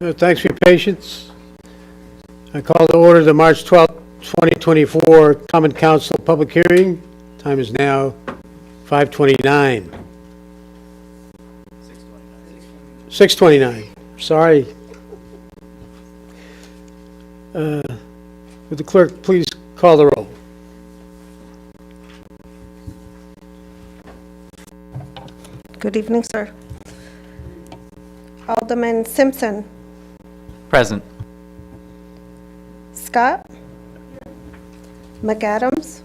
Thanks for your patience. I call to order the March 12th, 2024 Common Council public hearing. Time is now 5:29. 6:29. Sorry. Would the clerk please call the roll? Good evening, sir. Alderman Simpson. Present. Scott. McAdams.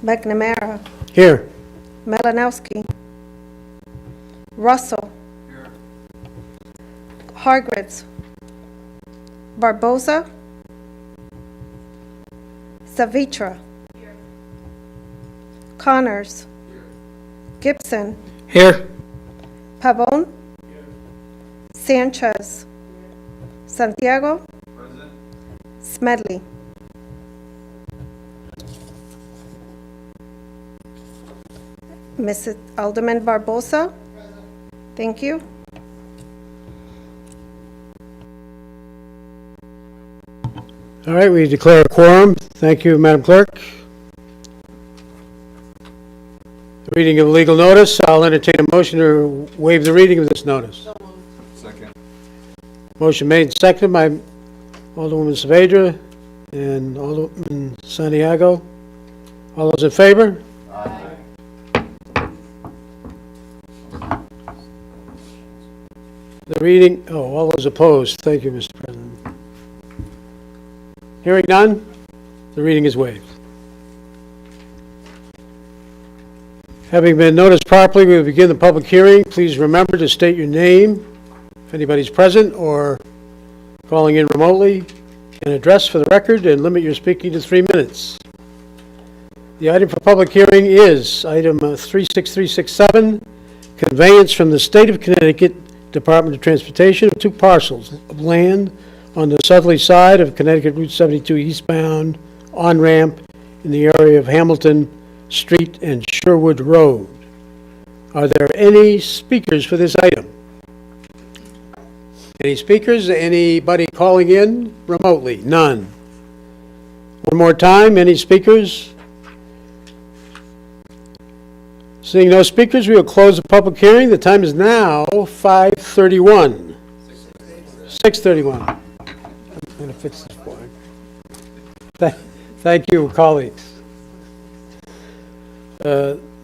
McNamara. Here. Melanowski. Russell. Hargreaves. Barbosa. Savitra. Connors. Gibson. Here. Pavon. Sanchez. Santiago. Smedley. Mrs. Alderman Barbosa. Thank you. All right, we declare a quorum. Thank you, Madam Clerk. The reading of the legal notice. I'll entertain a motion to waive the reading of this notice. Second. Motion made and seconded by Alderwoman Saavedra and Alderman Santiago. All those in favor? Aye. The reading, all those opposed. Thank you, Mr. President. Hearing none, the reading is waived. Having been noticed properly, we will begin the public hearing. Please remember to state your name, if anybody's present or calling in remotely, and address for the record, and limit your speaking to 3 minutes. The item for public hearing is item 36367, conveyance from the State of Connecticut Department of Transportation of 2 parcels of land on the southerly side of Connecticut Route 72 eastbound on-ramp in the area of Hamilton Street and Sherwood Road. Are there any speakers for this item? Any speakers? Anybody calling in remotely? None. One more time, any speakers? Seeing no speakers, we will close the public hearing. The time is now 5:31. 6:31. I'm going to fix this for you. Thank you, colleagues.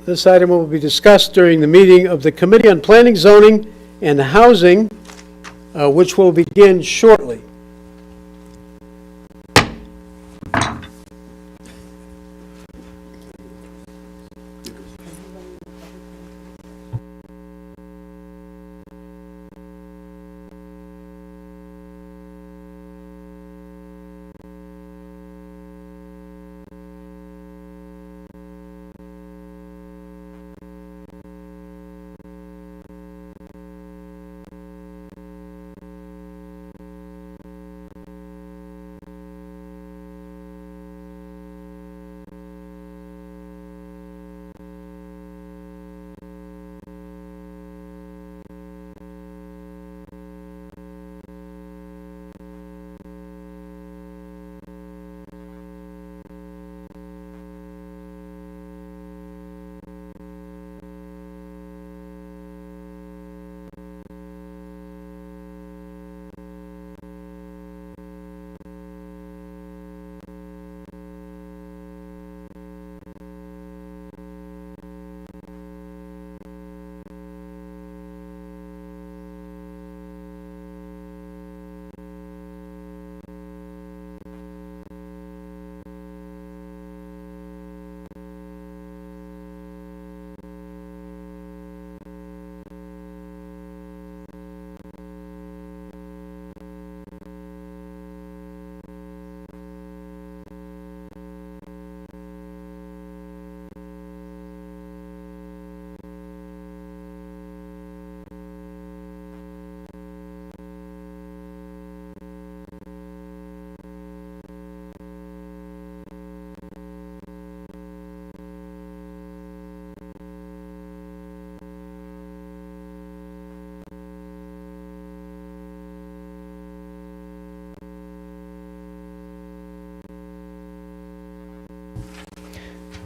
This item will be discussed during the meeting of the Committee on Planning, Zoning, and Housing, which will begin shortly.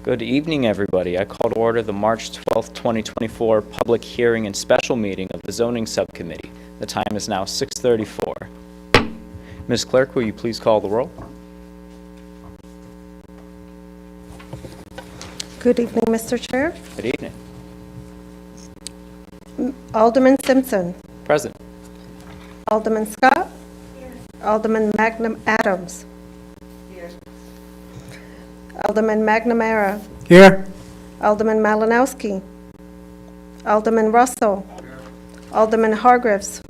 Good evening, everybody. I call to order the March 12th, 2024 public hearing and special meeting of the Zoning Subcommittee. The time is now 6:34. Ms. Clerk, will you please call the roll? Good evening, Mr. Chair. Good evening. Alderman Simpson. Present. Alderman Scott. Alderman Magnum Adams. Alderman McNamara. Here. Alderman Malinowski. Alderman Russell. Alderman Hargreaves.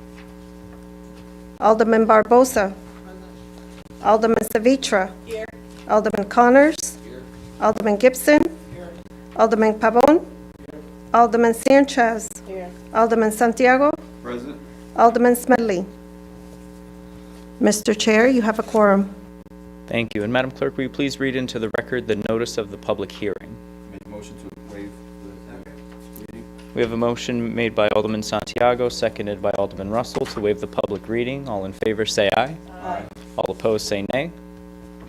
Alderman Barbosa. Alderman Savitra. Alderman Connors. Alderman Gibson. Alderman Pavon. Alderman Sanchez. Alderman Santiago. Present. Alderman Smedley. Mr. Chair, you have a quorum. Thank you. And Madam Clerk, will you please read into the record the notice of the public hearing? Make a motion to waive the reading. We have a motion made by Alderman Santiago, seconded by Alderman Russell to waive the public reading. All in favor say aye. Aye. All opposed say nay.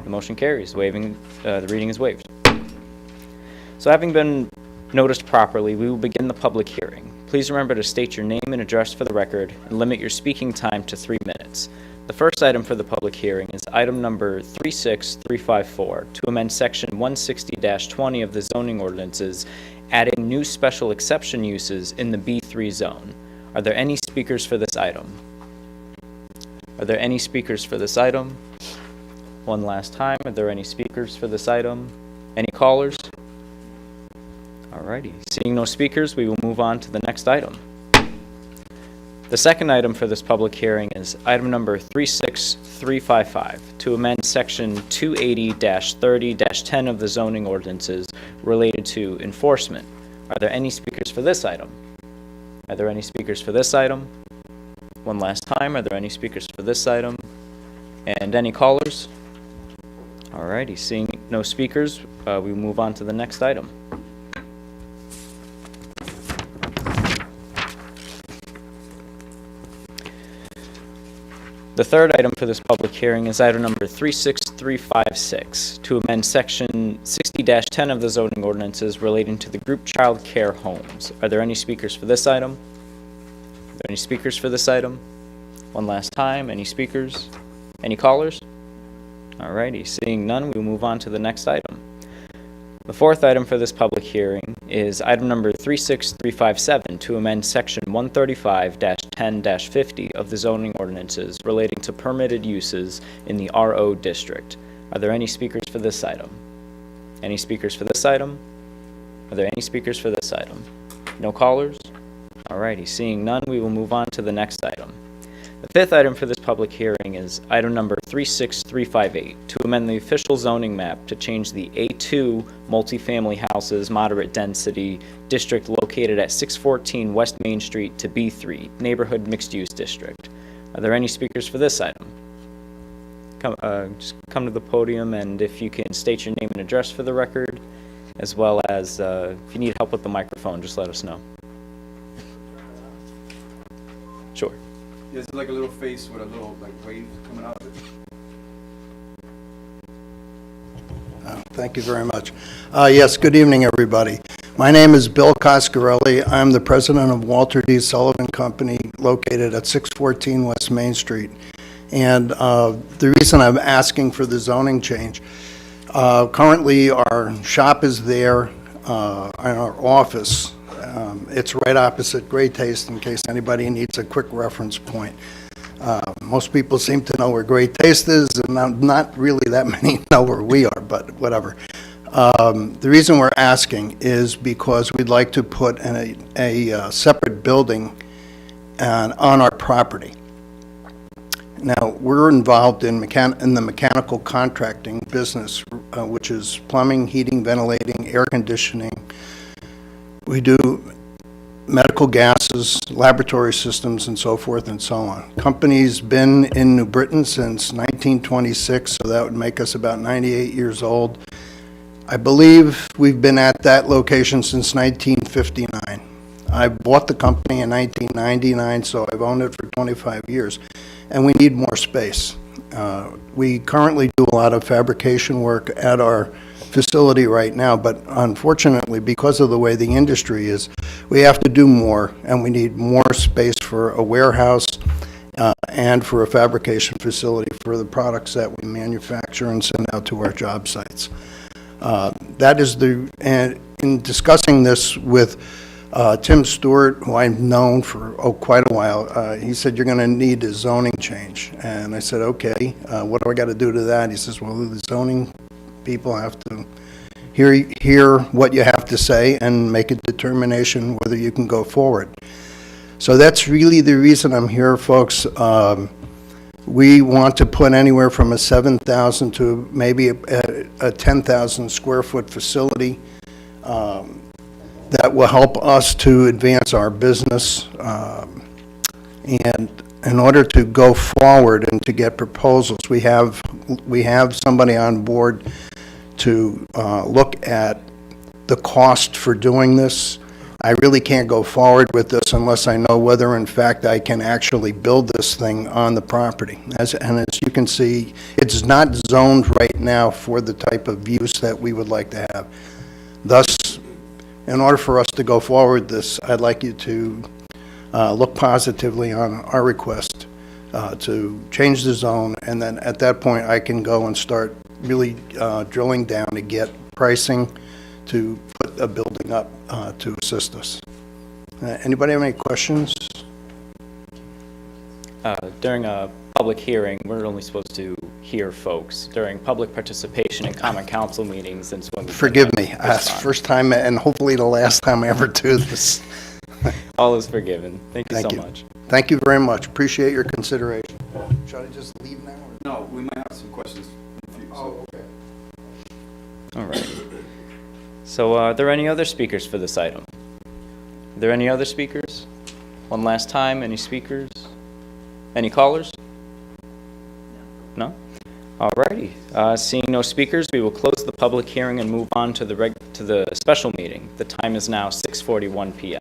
The motion carries. The reading is waived. So having been noticed properly, we will begin the public hearing. Please remember to state your name and address for the record and limit your speaking time to 3 minutes. The first item for the public hearing is item number 36354 to amend section 160-20 of the zoning ordinances, adding new special exception uses in the B3 zone. Are there any speakers for this item? Are there any speakers for this item? One last time, are there any speakers for this item? Any callers? Alrighty, seeing no speakers, we will move on to the next item. The second item for this public hearing is item number 36355 to amend section 280-30-10 of the zoning ordinances related to enforcement. Are there any speakers for this item? Are there any speakers for this item? One last time, are there any speakers for this item? And any callers? Alrighty, seeing no speakers, we move on to the next item. The third item for this public hearing is item number 36356 to amend section 60-10 of the zoning ordinances relating to the group child care homes. Are there any speakers for this item? Are there any speakers for this item? One last time, any speakers? Any callers? Alrighty, seeing none, we will move on to the next item. The fourth item for this public hearing is item number 36357 to amend section 135-10-50 of the zoning ordinances relating to permitted uses in the RO district. Are there any speakers for this item? Any speakers for this item? Are there any speakers for this item? No callers? Alrighty, seeing none, we will move on to the next item. The fifth item for this public hearing is item number 36358 to amend the official zoning map to change the A2 multifamily houses moderate density district located at 614 West Main Street to B3 neighborhood mixed use district. Are there any speakers for this item? Just come to the podium, and if you can state your name and address for the record, as well as if you need help with the microphone, just let us know. Sure. Yeah, it's like a little face with a little wave coming out of it. Thank you very much. Yes, good evening, everybody. My name is Bill Coscarelli. I'm the president of Walter D. Sullivan Company, located at 614 West Main Street. And the reason I'm asking for the zoning change, currently our shop is there, and our office. It's right opposite Great Taste, in case anybody needs a quick reference point. Most people seem to know where Great Taste is, and not really that many know where we are, but whatever. The reason we're asking is because we'd like to put a separate building on our property. Now, we're involved in the mechanical contracting business, which is plumbing, heating, ventilating, air conditioning. We do medical gases, laboratory systems, and so forth and so on. Company's been in New Britain since 1926, so that would make us about 98 years old. I believe we've been at that location since 1959. I bought the company in 1999, so I've owned it for 25 years, and we need more space. We currently do a lot of fabrication work at our facility right now, but unfortunately, because of the way the industry is, we have to do more, and we need more space for a warehouse and for a fabrication facility for the products that we manufacture and send out to our job sites. That is and in discussing this with Tim Stewart, who I've known for quite a while, he said, you're going to need a zoning change. And I said, okay, what do I got to do to that? He says, well, the zoning people have to hear what you have to say and make a determination whether you can go forward. So that's really the reason I'm here, folks. We want to put anywhere from a 7,000 to maybe a 10,000 square foot facility that will help us to advance our business. And in order to go forward and to get proposals, we have somebody on board to look at the cost for doing this. I really can't go forward with this unless I know whether in fact I can actually build this thing on the property. And as you can see, it's not zoned right now for the type of use that we would like to have. Thus, in order for us to go forward this, I'd like you to look positively on our request to change the zone, and then at that point I can go and start really drilling down to get pricing to put a building up to assist us. Anybody have any questions? During a public hearing, we're only supposed to hear folks. During public participation in common council meetings, that's when we Forgive me, respond. first time and hopefully the last time I ever do this. All is forgiven. Thank you Thank so you. much. Thank you very much, appreciate your consideration. Should I just leave now? No, we might have some questions. Okay. All right. So are there any other speakers for this item? Are there any other speakers? One last time, any speakers? Any callers? No? All righty. Seeing no speakers, we will close the public hearing and move on to the special meeting. The time is now 6:41 p.m.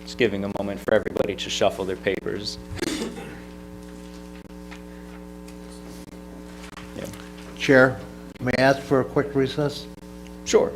Just giving a moment for everybody to shuffle their papers. Yeah. Chair, may I ask for a quick recess? Sure.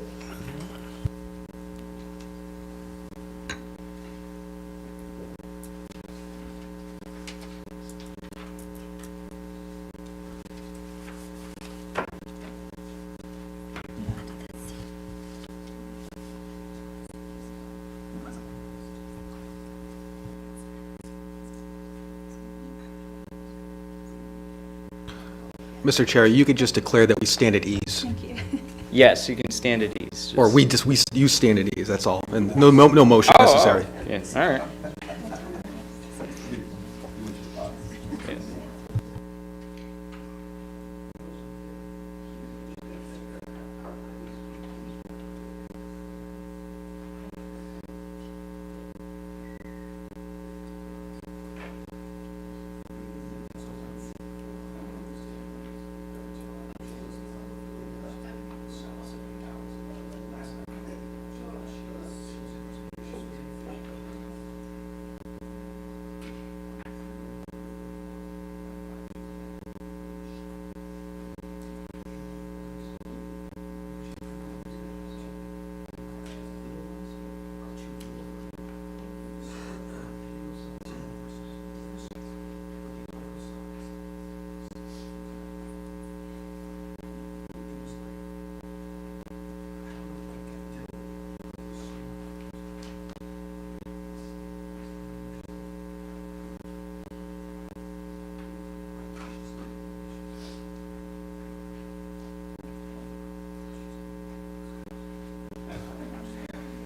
Mr. Chair, you could just declare that we stand at ease. Yes, you can stand at ease. Or you stand at ease, that's all. And no motion necessary. Yes, all right. Yes.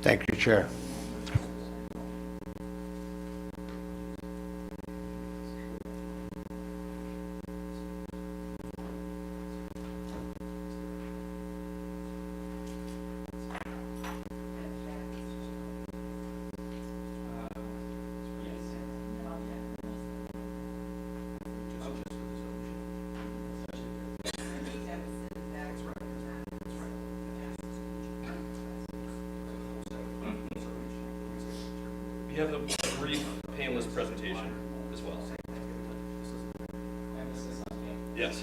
Thank you, Chair. You have a brief, painless presentation as well. Yes.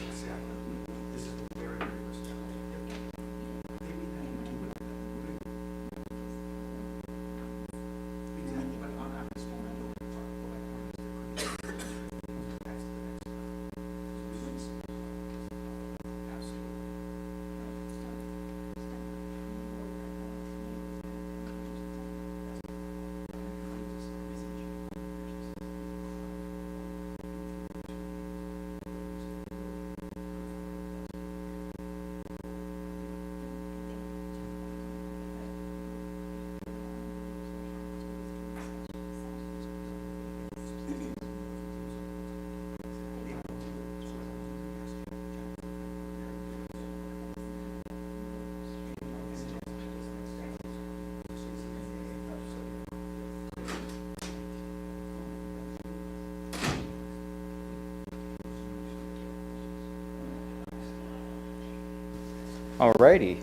Alrighty.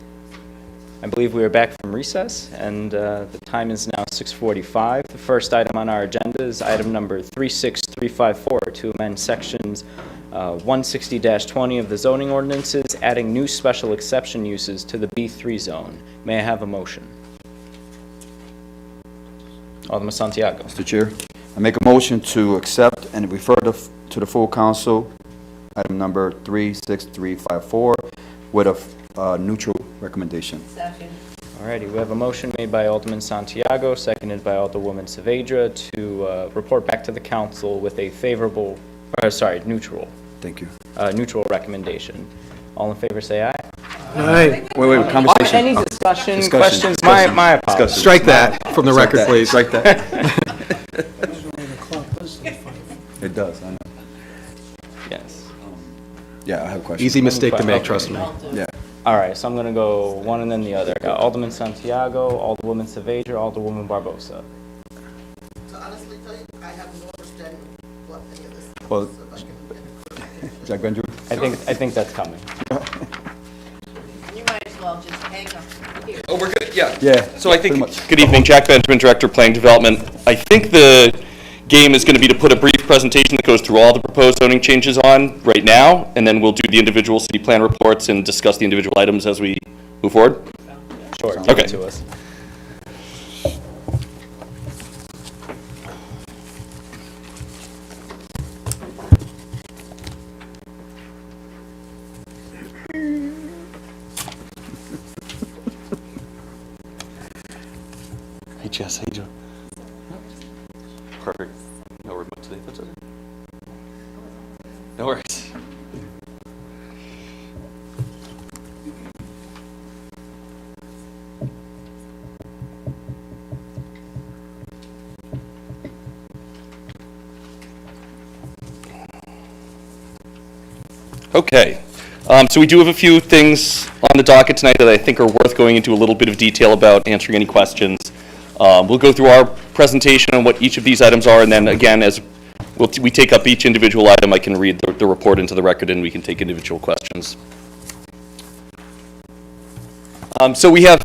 I believe we are back from recess, and the time is now 6:45. The first item on our agenda is item number 36354, to amend sections 160-20 of the zoning ordinances, adding new special exception uses to the B3 zone. May I have a motion? Alderman Santiago. Mr. Chair, I make a motion to accept and refer to the full council, item number 36354, with a neutral recommendation. Alrighty, we have a motion made by Alderman Santiago, seconded by Alderwoman Saavedra, to report back to the council with a favorable, neutral Thank you. recommendation. All in favor, say aye. Aye. Wait, conversation. Any discussion, Discussion, questions? discussion, My apologies. Strike that from the record, please. Strike that. It does, I know. Yes. Yeah, I have a question. Easy mistake to make, trust me. Yeah. All right, so I'm going to go one and then the other. I got Alderman Santiago, Alderwoman Saavedra, Alderwoman Barbosa. To honestly tell you, I have no understanding what any of this is. Well, So if I can- Jack Benjamin? I think that's coming. You might as well just hang up here. Oh, we're good, yeah. Yeah. So I pretty think, much. good evening, Jack Benjamin, Director of Planning Development. I think the game is going to be to put a brief presentation that goes through all the proposed zoning changes on right now, and then we'll do the individual city plan reports and discuss the individual items as we move forward. Sure, give Okay. it to us. Hey, Jess, how you doing? Perfect. No remote today, that's okay. No worries. Okay, so we do have a few things on the docket tonight that I think are worth going into a little bit of detail about, answering any questions. We'll go through our presentation on what each of these items are, and then again, as we take up each individual item, I can read the report into the record and we can take individual questions. So we have,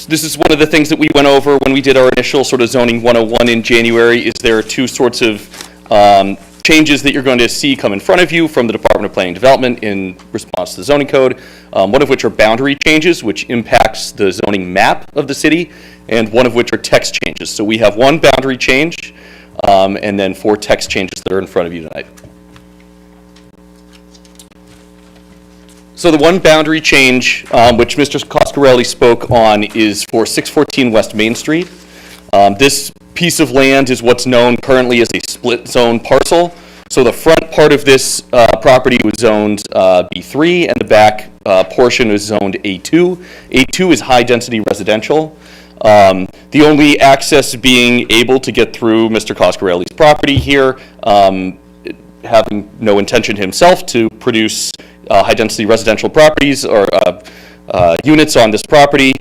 this is one of the things that we went over when we did our initial sort of zoning 101 in January, is there are two sorts of changes that you're going to see come in front of you from the Department of Planning and Development in response to the zoning code, one of which are boundary changes, which impacts the zoning map of the city, and one of which are text changes. So we have one boundary change, and then 4 text changes that are in front of you tonight. So the one boundary change, which Mr. Coscarelli spoke on, is for 614 West Main Street. This piece of land is what's known currently as a split zone parcel. So the front part of this property was zoned B3, and the back portion is zoned A2. A2 is high-density residential. The only access being able to get through Mr. Coscarelli's property here, having no intention himself to produce high-density residential properties or units on this property,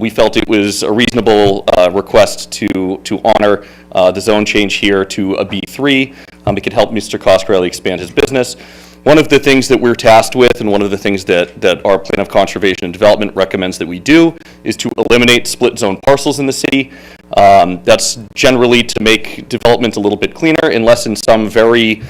we felt it was a reasonable request to honor the zone change here to a B3. It could help Mr. Coscarelli expand his business. One of the things that we're tasked with, and one of the things that our Plan of Conservation and Development recommends that we do, is to eliminate split zone parcels in the city. That's generally to make development a little bit cleaner, unless in some very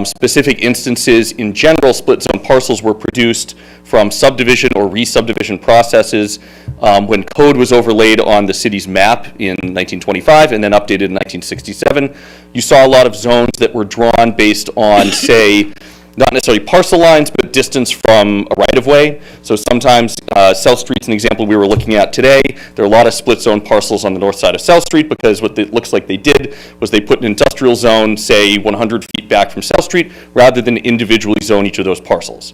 specific instances. In general, split zone parcels were produced from subdivision or re-subdivision processes when code was overlaid on the city's map in 1925 and then updated in 1967. You saw a lot of zones that were drawn based on, say, not necessarily parcel lines, but distance from a right-of-way. So sometimes South Street's an example we were looking at today. There are a lot of split zone parcels on the north side of South Street because what it looks like they did was they put an industrial zone, say 100 feet back from South Street, rather than individually zone each of those parcels.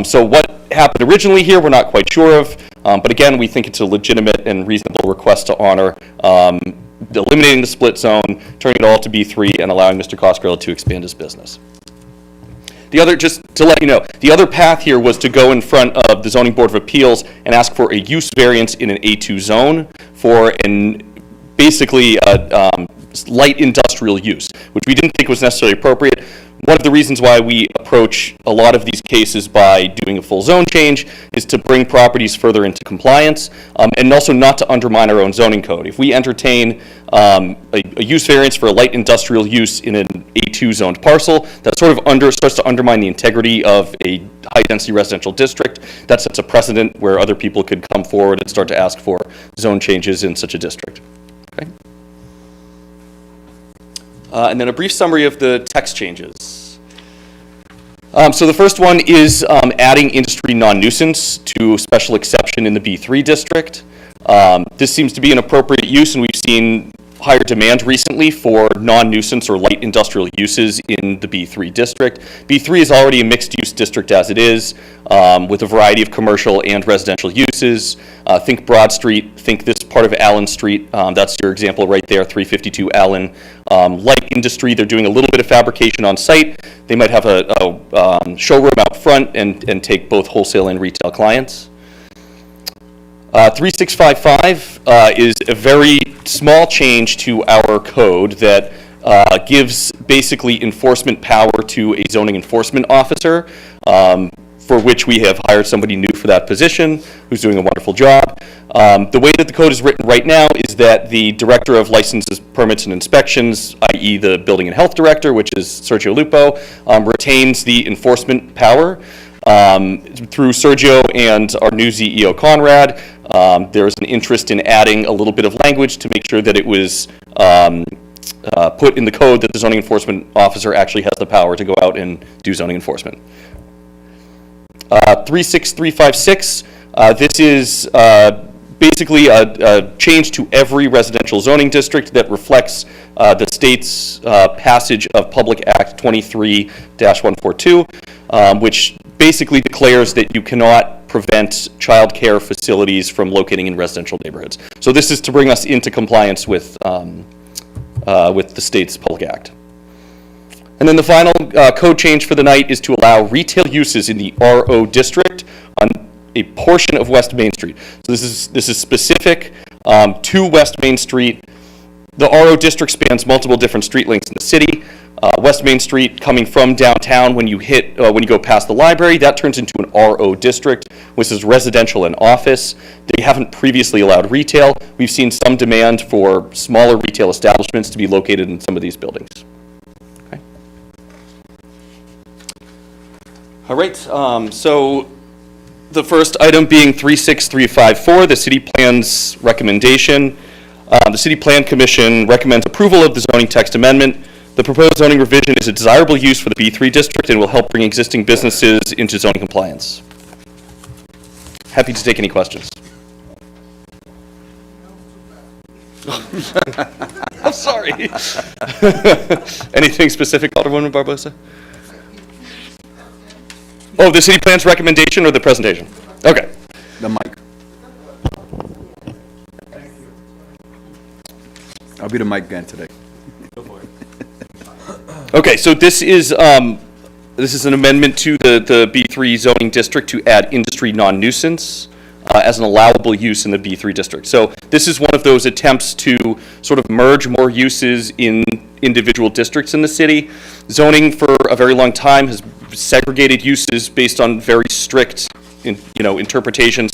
So what happened originally here, we're not quite sure of. But again, we think it's a legitimate and reasonable request to honor eliminating the split zone, turning it all to B3, and allowing Mr. Coscarelli to expand his business. The other, just to let you know, the other path here was to go in front of the Zoning Board of Appeals and ask for a use variance in an A2 zone for basically light industrial use, which we didn't think was necessarily appropriate. One of the reasons why we approach a lot of these cases by doing a full zone change is to bring properties further into compliance, and also not to undermine our own zoning code. If we entertain a use variance for a light industrial use in an A2 zoned parcel, that sort of starts to undermine the integrity of a high-density residential district. That sets a precedent where other people could come forward and start to ask for zone changes in such a district. Okay. And then a brief summary of the text changes. So the first one is adding industry non-nuisance to special exception in the B3 district. This seems to be an appropriate use, and we've seen higher demand recently for non-nuisance or light industrial uses in the B3 district. B3 is already a mixed-use district as it is, with a variety of commercial and residential uses. Think Broad Street, think this part of Allen Street. That's your example right there, 352 Allen. Light industry, they're doing a little bit of fabrication on site. They might have a showroom out front and take both wholesale and retail clients. 3655 is a very small change to our code that gives basically enforcement power to a zoning enforcement officer, for which we have hired somebody new for that position who's doing a wonderful job. The way that the code is written right now is that the Director of Licenses, Permits, and Inspections, i.e. the Building and Health Director, which is Sergio Lupo, retains the enforcement power. Through Sergio and our new CEO, Conrad, there's an interest in adding a little bit of language to make sure that it was put in the code that the zoning enforcement officer actually has the power to go out and do zoning enforcement. 36356, this is basically a change to every residential zoning district that reflects the state's passage of Public Act 23-142, which basically declares that you cannot prevent child care facilities from locating in residential neighborhoods. So this is to bring us into compliance with the state's Public Act. And then the final code change for the night is to allow retail uses in the RO district on a portion of West Main Street. So this is specific to West Main Street. The RO district spans multiple different street lengths in the city. West Main Street, coming from downtown, when you go past the library, that turns into an RO district, which is residential and office. They haven't previously allowed retail. We've seen some demand for smaller retail establishments to be located in some of these buildings. Okay. All right, so the first item being 36354, the city plan's recommendation. The City Plan Commission recommends approval of the zoning text amendment. The proposed zoning revision is a desirable use for the B3 district and will help bring existing businesses into zoning compliance. Happy to take any questions. I'm sorry. Anything specific, Alderwoman Barbosa? Oh, the City Plan's recommendation or the presentation? Okay. The mic. I'll be the mic guy today. Okay, so this is an amendment to the B3 zoning district to add industry non-nuisance as an allowable use in the B3 district. So this is one of those attempts to sort of merge more uses in individual districts in the city. Zoning for a very long time has segregated uses based on very strict interpretations.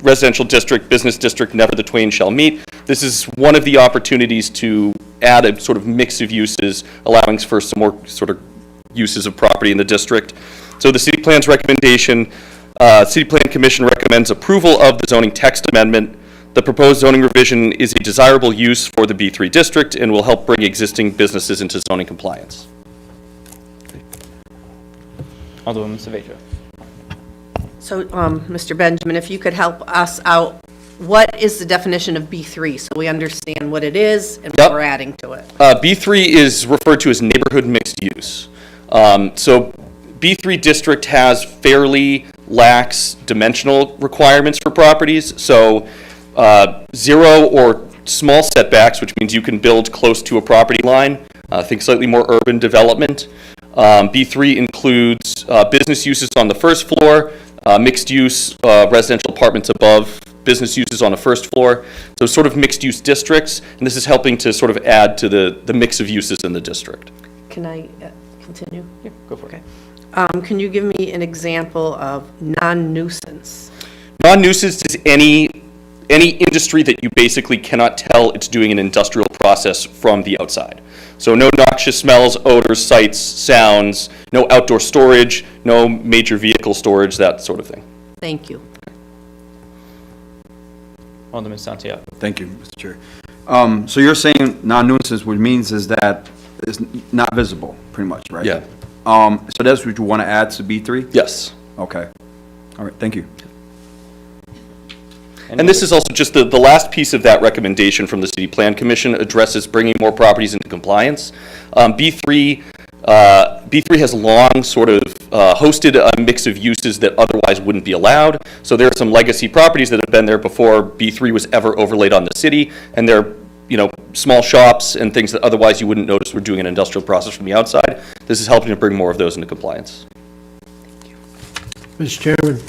residential district, business district, never the twain shall meet. This is one of the opportunities to add a sort of mix of uses, allowing for some more sort of uses of property in the district. So the city plan's recommendation, City Plan Commission recommends approval of the zoning text amendment. The proposed zoning revision is a desirable use for the B3 district and will help bring existing businesses into zoning compliance. Alderwoman Savejo. So, Mr. Benjamin, if you could help us out, what is the definition of B3, so we understand what it is and Yep. what we're adding to it? B3 is referred to as neighborhood mixed use. So B3 district has fairly lax dimensional requirements for properties. So 0 or small setbacks, which means you can build close to a property line. Think slightly more urban development. B3 includes business uses on the first floor, mixed use residential apartments above, business uses on the first floor. So sort of mixed use districts, and this is helping to sort of add to the mix of uses in the district. Can I continue? Yeah, go for it. Can you give me an example of non-nuisance? Non-nuisance is any industry that you basically cannot tell it's doing an industrial process from the outside. So no noxious smells, odors, sights, sounds, no outdoor storage, no major vehicle storage, that sort of thing. Thank you. Alderman Santiago. Thank you, Mr. Chair. So you're saying non-nuisance, which means is that it's not visible, pretty much, right? Yeah. So that's what you want to add to B3? Yes. Okay. All right, thank you. And this is also just the last piece of that recommendation from the City Plan Commission addresses bringing more properties into compliance. B3 has long sort of hosted a mix of uses that otherwise wouldn't be allowed. So there are some legacy properties that have been there before B3 was ever overlaid on the city, and they're small shops and things that otherwise you wouldn't notice were doing an industrial process from the outside. This is helping to bring more of those into compliance. Mr. Chairman.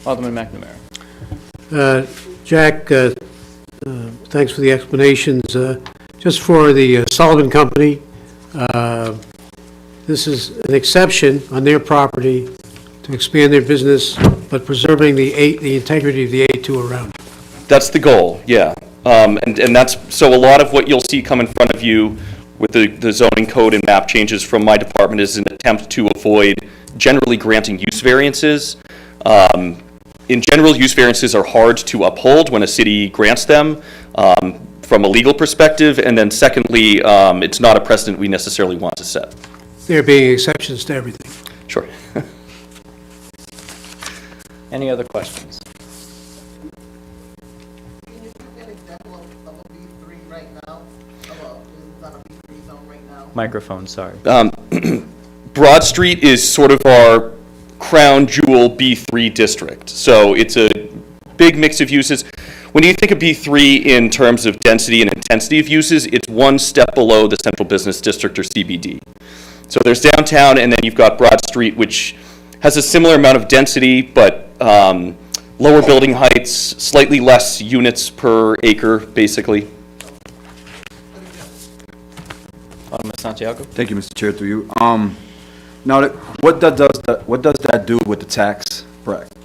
Alderman McNamara. Jack, thanks for the explanations. Just for the Sullivan Company, this is an exception on their property to expand their business, but preserving the integrity of the A2 around it. That's the goal, yeah. And that's, so a lot of what you'll see come in front of you with the zoning code and map changes from my department is an attempt to avoid generally granting use variances. In general, use variances are hard to uphold when a city grants them from a legal perspective, and then secondly, it's not a precedent we necessarily want to set. There being exceptions to everything. Sure. Any other questions? Can you give an example of a B3 right now? Of a business on a B3 zone right now? Microphone, sorry. Broad Street is sort of our crown jewel B3 district. So it's a big mix of uses. When you think of B3 in terms of density and intensity of uses, it's one step below the central business district or CBD. So there's downtown, and then you've got Broad Street, which has a similar amount of density, but lower building heights, slightly less units per acre, basically. Alderman Santiago. Thank you, Mr. Chair, through you. Now, what does that do with the tax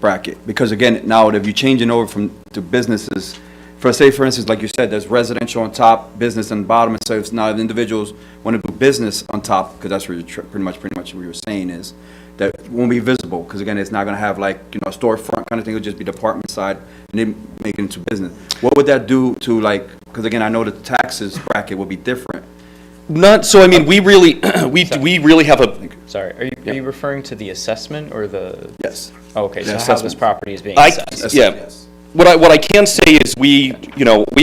bracket? Because again, now if you're changing over to businesses, for instance, like you said, there's residential on top, business on the bottom, and so if now the individuals want to do business on top, because that's what you're pretty much what you're saying is, that won't be visible, because again, it's not going to have like, a storefront kind of thing, it'll just be the apartment side, and then make it into business. What would that do to like, because again, I know the taxes bracket will be different. Not, so I mean, we really, we really have a, Sorry, are you referring to the assessment or the? Yes. Oh, okay, The so how assessment. this property is being I, assessed. yeah. Yes. What I can say is we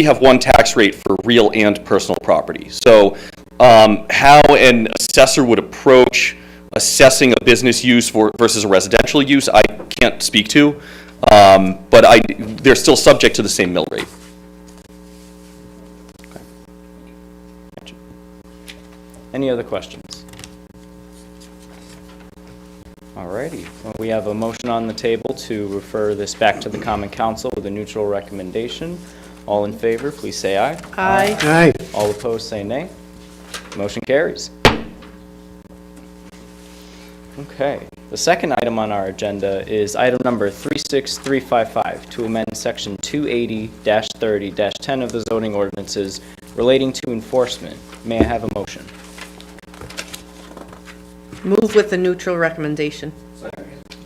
have one tax rate for real and personal property. So how an assessor would approach assessing a business use versus a residential use, I can't speak to, but they're still subject to the same mill rate. Any other questions? Alrighty, well, we have a motion on the table to refer this back to the Common Council with a neutral recommendation. All in favor, please say aye. Aye. Aye. All opposed, say nay. Motion carries. Okay, The second item on our agenda is item number 36355, to amend section 280-30-10 of the zoning ordinances relating to enforcement. May I have a motion? Move with the neutral recommendation.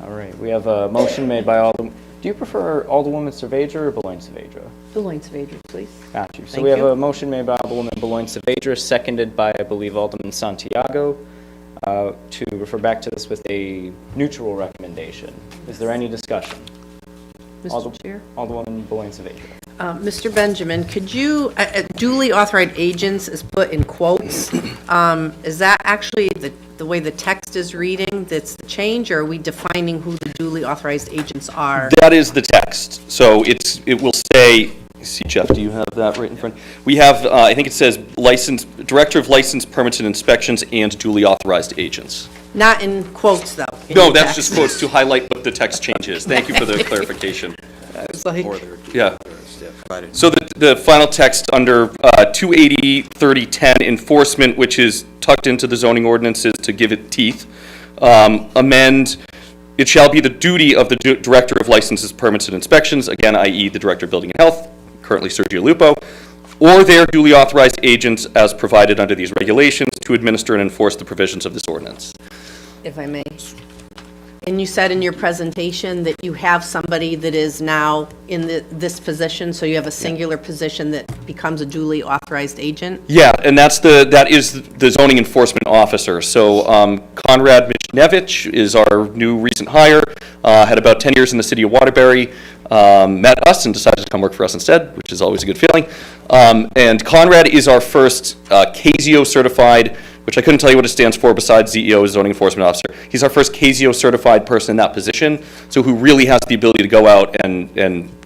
All right, we have a motion made by Alderman, do you prefer Alderwoman Cervedra or Beloin Cervedra? Beloin Cervedra, please. Got you. So Thank we have you. a motion made by Alderwoman Beloin Cervedra, seconded by, I believe, Alderman Santiago, to refer back to this with a neutral recommendation. Is there any discussion? Mr. Chair? Alderwoman Beloin Cervedra. Mr. Benjamin, could you, duly authorized agents is put in quotes. Is that actually the way the text is reading, that's the change, or are we defining who the duly authorized agents are? That is the text. So it will say, see, Jeff, do you have that right in front? We have, I think it says Director of License, Permits and Inspections, and duly authorized agents. Not in quotes, though. in No, your that's text. just quotes to highlight what the text change is. Thank you for the clarification. It's like, Yeah. So the final text under 280-30-10 enforcement, which is tucked into the zoning ordinances to give it teeth, amend, it shall be the duty of the Director of Licenses, Permits and Inspections, again, i.e. the Director of Building and Health, currently Sergio Lupo, or their duly authorized agents as provided under these regulations to administer and enforce the provisions of this ordinance. if I may. And you said in your presentation that you have somebody that is now in this position, so you have a singular position that becomes a duly authorized agent? Yeah, and that is the zoning enforcement officer. So Conrad Michnevich is our new recent hire, had about 10 years in the city of Waterbury, met us and decided to come work for us instead, which is always a good feeling. And Conrad is our first KZO certified, which I couldn't tell you what it stands for besides ZEO, zoning enforcement officer. He's our first KZO certified person in that position, so who really has the ability to go out and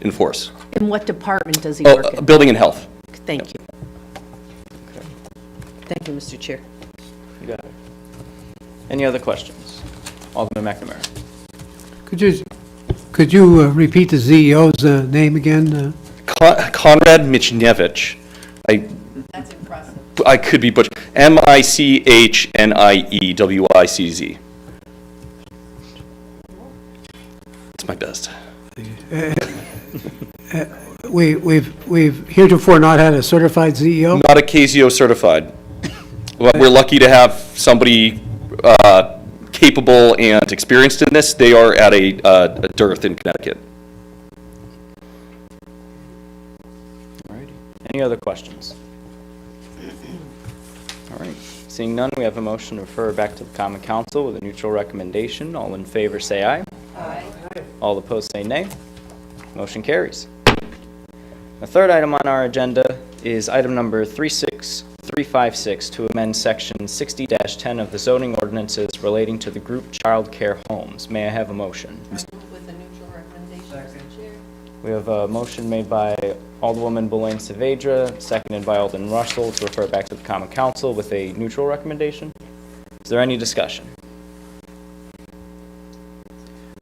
enforce. In what department does he work in? Building and health. Thank you. Thank you, Mr. Chair. You got it. Any other questions? Alderman McNamara. Could you repeat the CEO's name again? Conrad Michnevich. That's impressive. I could be butchered. Michneiewicz. It's my best. We've heretofore not had a certified CEO? Not a KZO certified. But we're lucky to have somebody capable and experienced in this. They are at a dearth in Connecticut. All righty. Any other questions? All right. Seeing none, we have a motion to refer back to the Common Council with a neutral recommendation. All in favor, say aye. Aye. All opposed, say nay. Motion carries. The third item on our agenda is item number 36356 to amend section 60-10 of the zoning ordinances relating to the group child care homes. May I have a motion? With a neutral recommendation, Mr. Chair. We have a motion made by Alderwoman Beloin Cervedra, seconded by Alderman Russell to refer back to the Common Council with a neutral recommendation. Is there any discussion?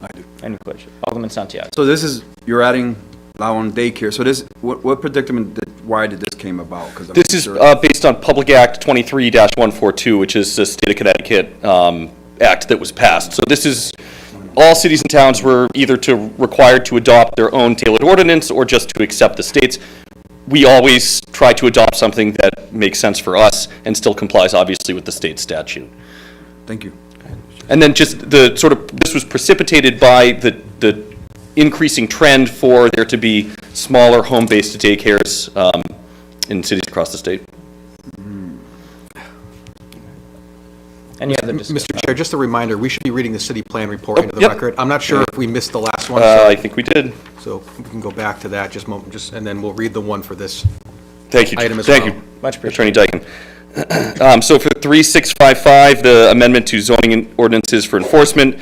I do. Any question? Alderman Santiago. So this is, you're adding allowing daycare. So this, what predicament, why did this came about? 'Cause I'm This is sure- based on Public Act 23-142, which is the state of Connecticut act that was passed. So this is, all cities and towns were either required to adopt their own tailored ordinance or just to accept the state's. We always try to adopt something that makes sense for us and still complies, obviously, with the state statute. Thank you. And then just the sort of, this was precipitated by the increasing trend for there to be smaller home-based daycares in cities across the state. Any other discussion? Mr. Chair, just a reminder, we should be reading the city plan report into the yep. record. I'm not sure if we missed the last one, I think we did. so we can go back to that and then we'll read the one for this Thank you. item as Thank well. you. Much Attorney appreciated. Dyken. So for 3655, the amendment to zoning ordinances for enforcement,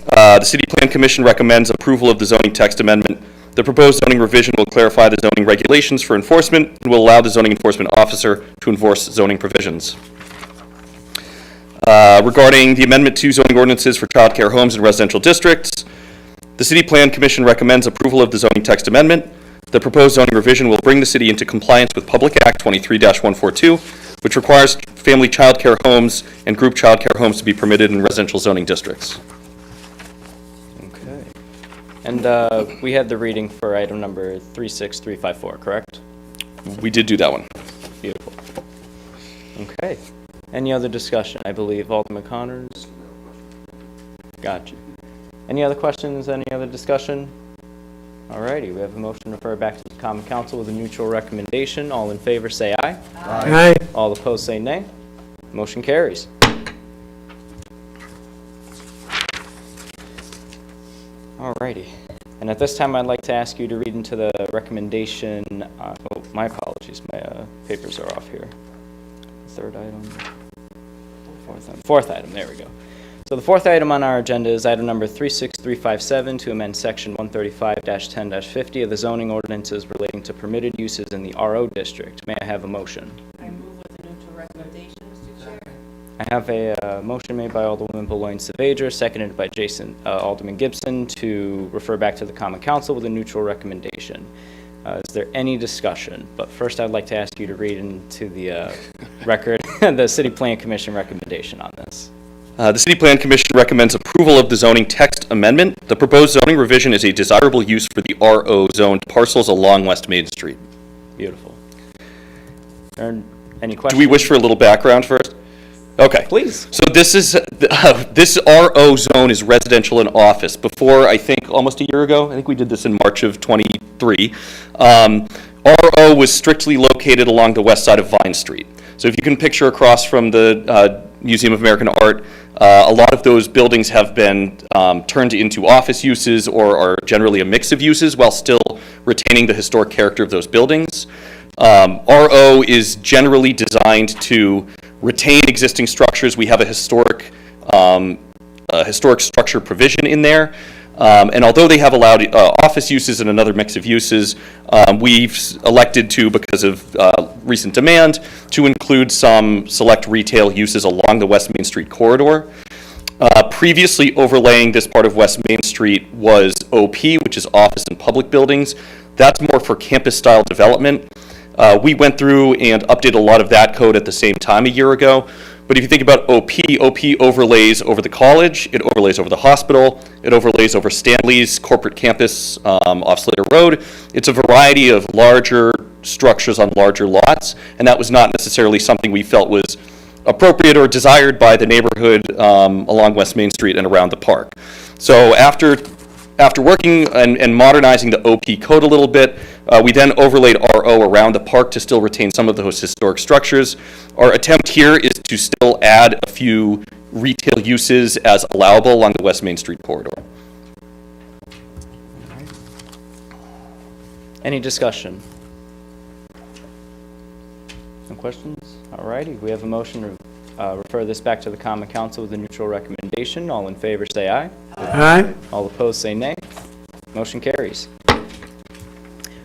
the City Plan Commission recommends approval of the zoning text amendment. The proposed zoning revision will clarify the zoning regulations for enforcement and will allow the zoning enforcement officer to enforce zoning provisions. Regarding the amendment to zoning ordinances for childcare homes in residential districts, the City Plan Commission recommends approval of the zoning text amendment. The proposed zoning revision will bring the city into compliance with Public Act 23-142, which requires family childcare homes and group childcare homes to be permitted in residential zoning districts. Okay. And we had the reading for item number 36354, correct? We did do that one. Beautiful. Okay. Any other discussion? I believe Alderman Connors? Gotcha. Any other questions, any other discussion? Alrighty, we have a motion to refer back to the Common Council with a neutral recommendation. All in favor say aye. Aye. All opposed say nay. Motion carries. Alrighty. And at this time, I'd like to ask you to read into the recommendation, oh, my apologies, my papers are off here. Third item, fourth item, there we go. So the fourth item on our agenda is item number 36357 to amend section 135-10-50 of the zoning ordinances relating to permitted uses in the RO district. May I have a motion? I move with a neutral recommendation, Mr. Chair. I have a motion made by Alderwoman Beloin-Saavedra, seconded by Alderman Gibson, to refer back to the Common Council with a neutral recommendation. Is there any discussion? But first, I'd like to ask you to read into the record the City Plan Commission recommendation on this. The City Plan Commission recommends approval of the zoning text amendment. The proposed zoning revision is a desirable use for the RO zoned parcels along West Main Street. Beautiful. Any Do questions? we wish for a little background first? Okay. Please. So this is, this RO zone is residential and office. Before, I think, almost a year ago, I think we did this in March of '23, RO was strictly located along the west side of Vine Street. So if you can picture across from the Museum of American Art, a lot of those buildings have been turned into office uses or are generally a mix of uses while still retaining the historic character of those buildings. RO is generally designed to retain existing structures. We have a historic structure provision in there. And although they have allowed office uses and another mix of uses, we've elected to, because of recent demand, to include some select retail uses along the West Main Street corridor. Previously overlaying this part of West Main Street was OP, which is office and public buildings. That's more for campus-style development. We went through and updated a lot of that code at the same time a year ago. But if you think about OP overlays over the college, it overlays over the hospital, it overlays over Stanley's corporate campus off Slater Road. It's a variety of larger structures on larger lots, and that was not necessarily something we felt was appropriate or desired by the neighborhood along West Main Street and around the park. So after working and modernizing the OP code a little bit, we then overlaid RO around the park to still retain some of those historic structures. Our attempt here is to still add a few retail uses as allowable along the West Main Street corridor. Any discussion? No questions? All righty, we have a motion to refer this back to the Common Council with a neutral recommendation. All in favor say aye. Aye. All opposed say nay. Motion carries.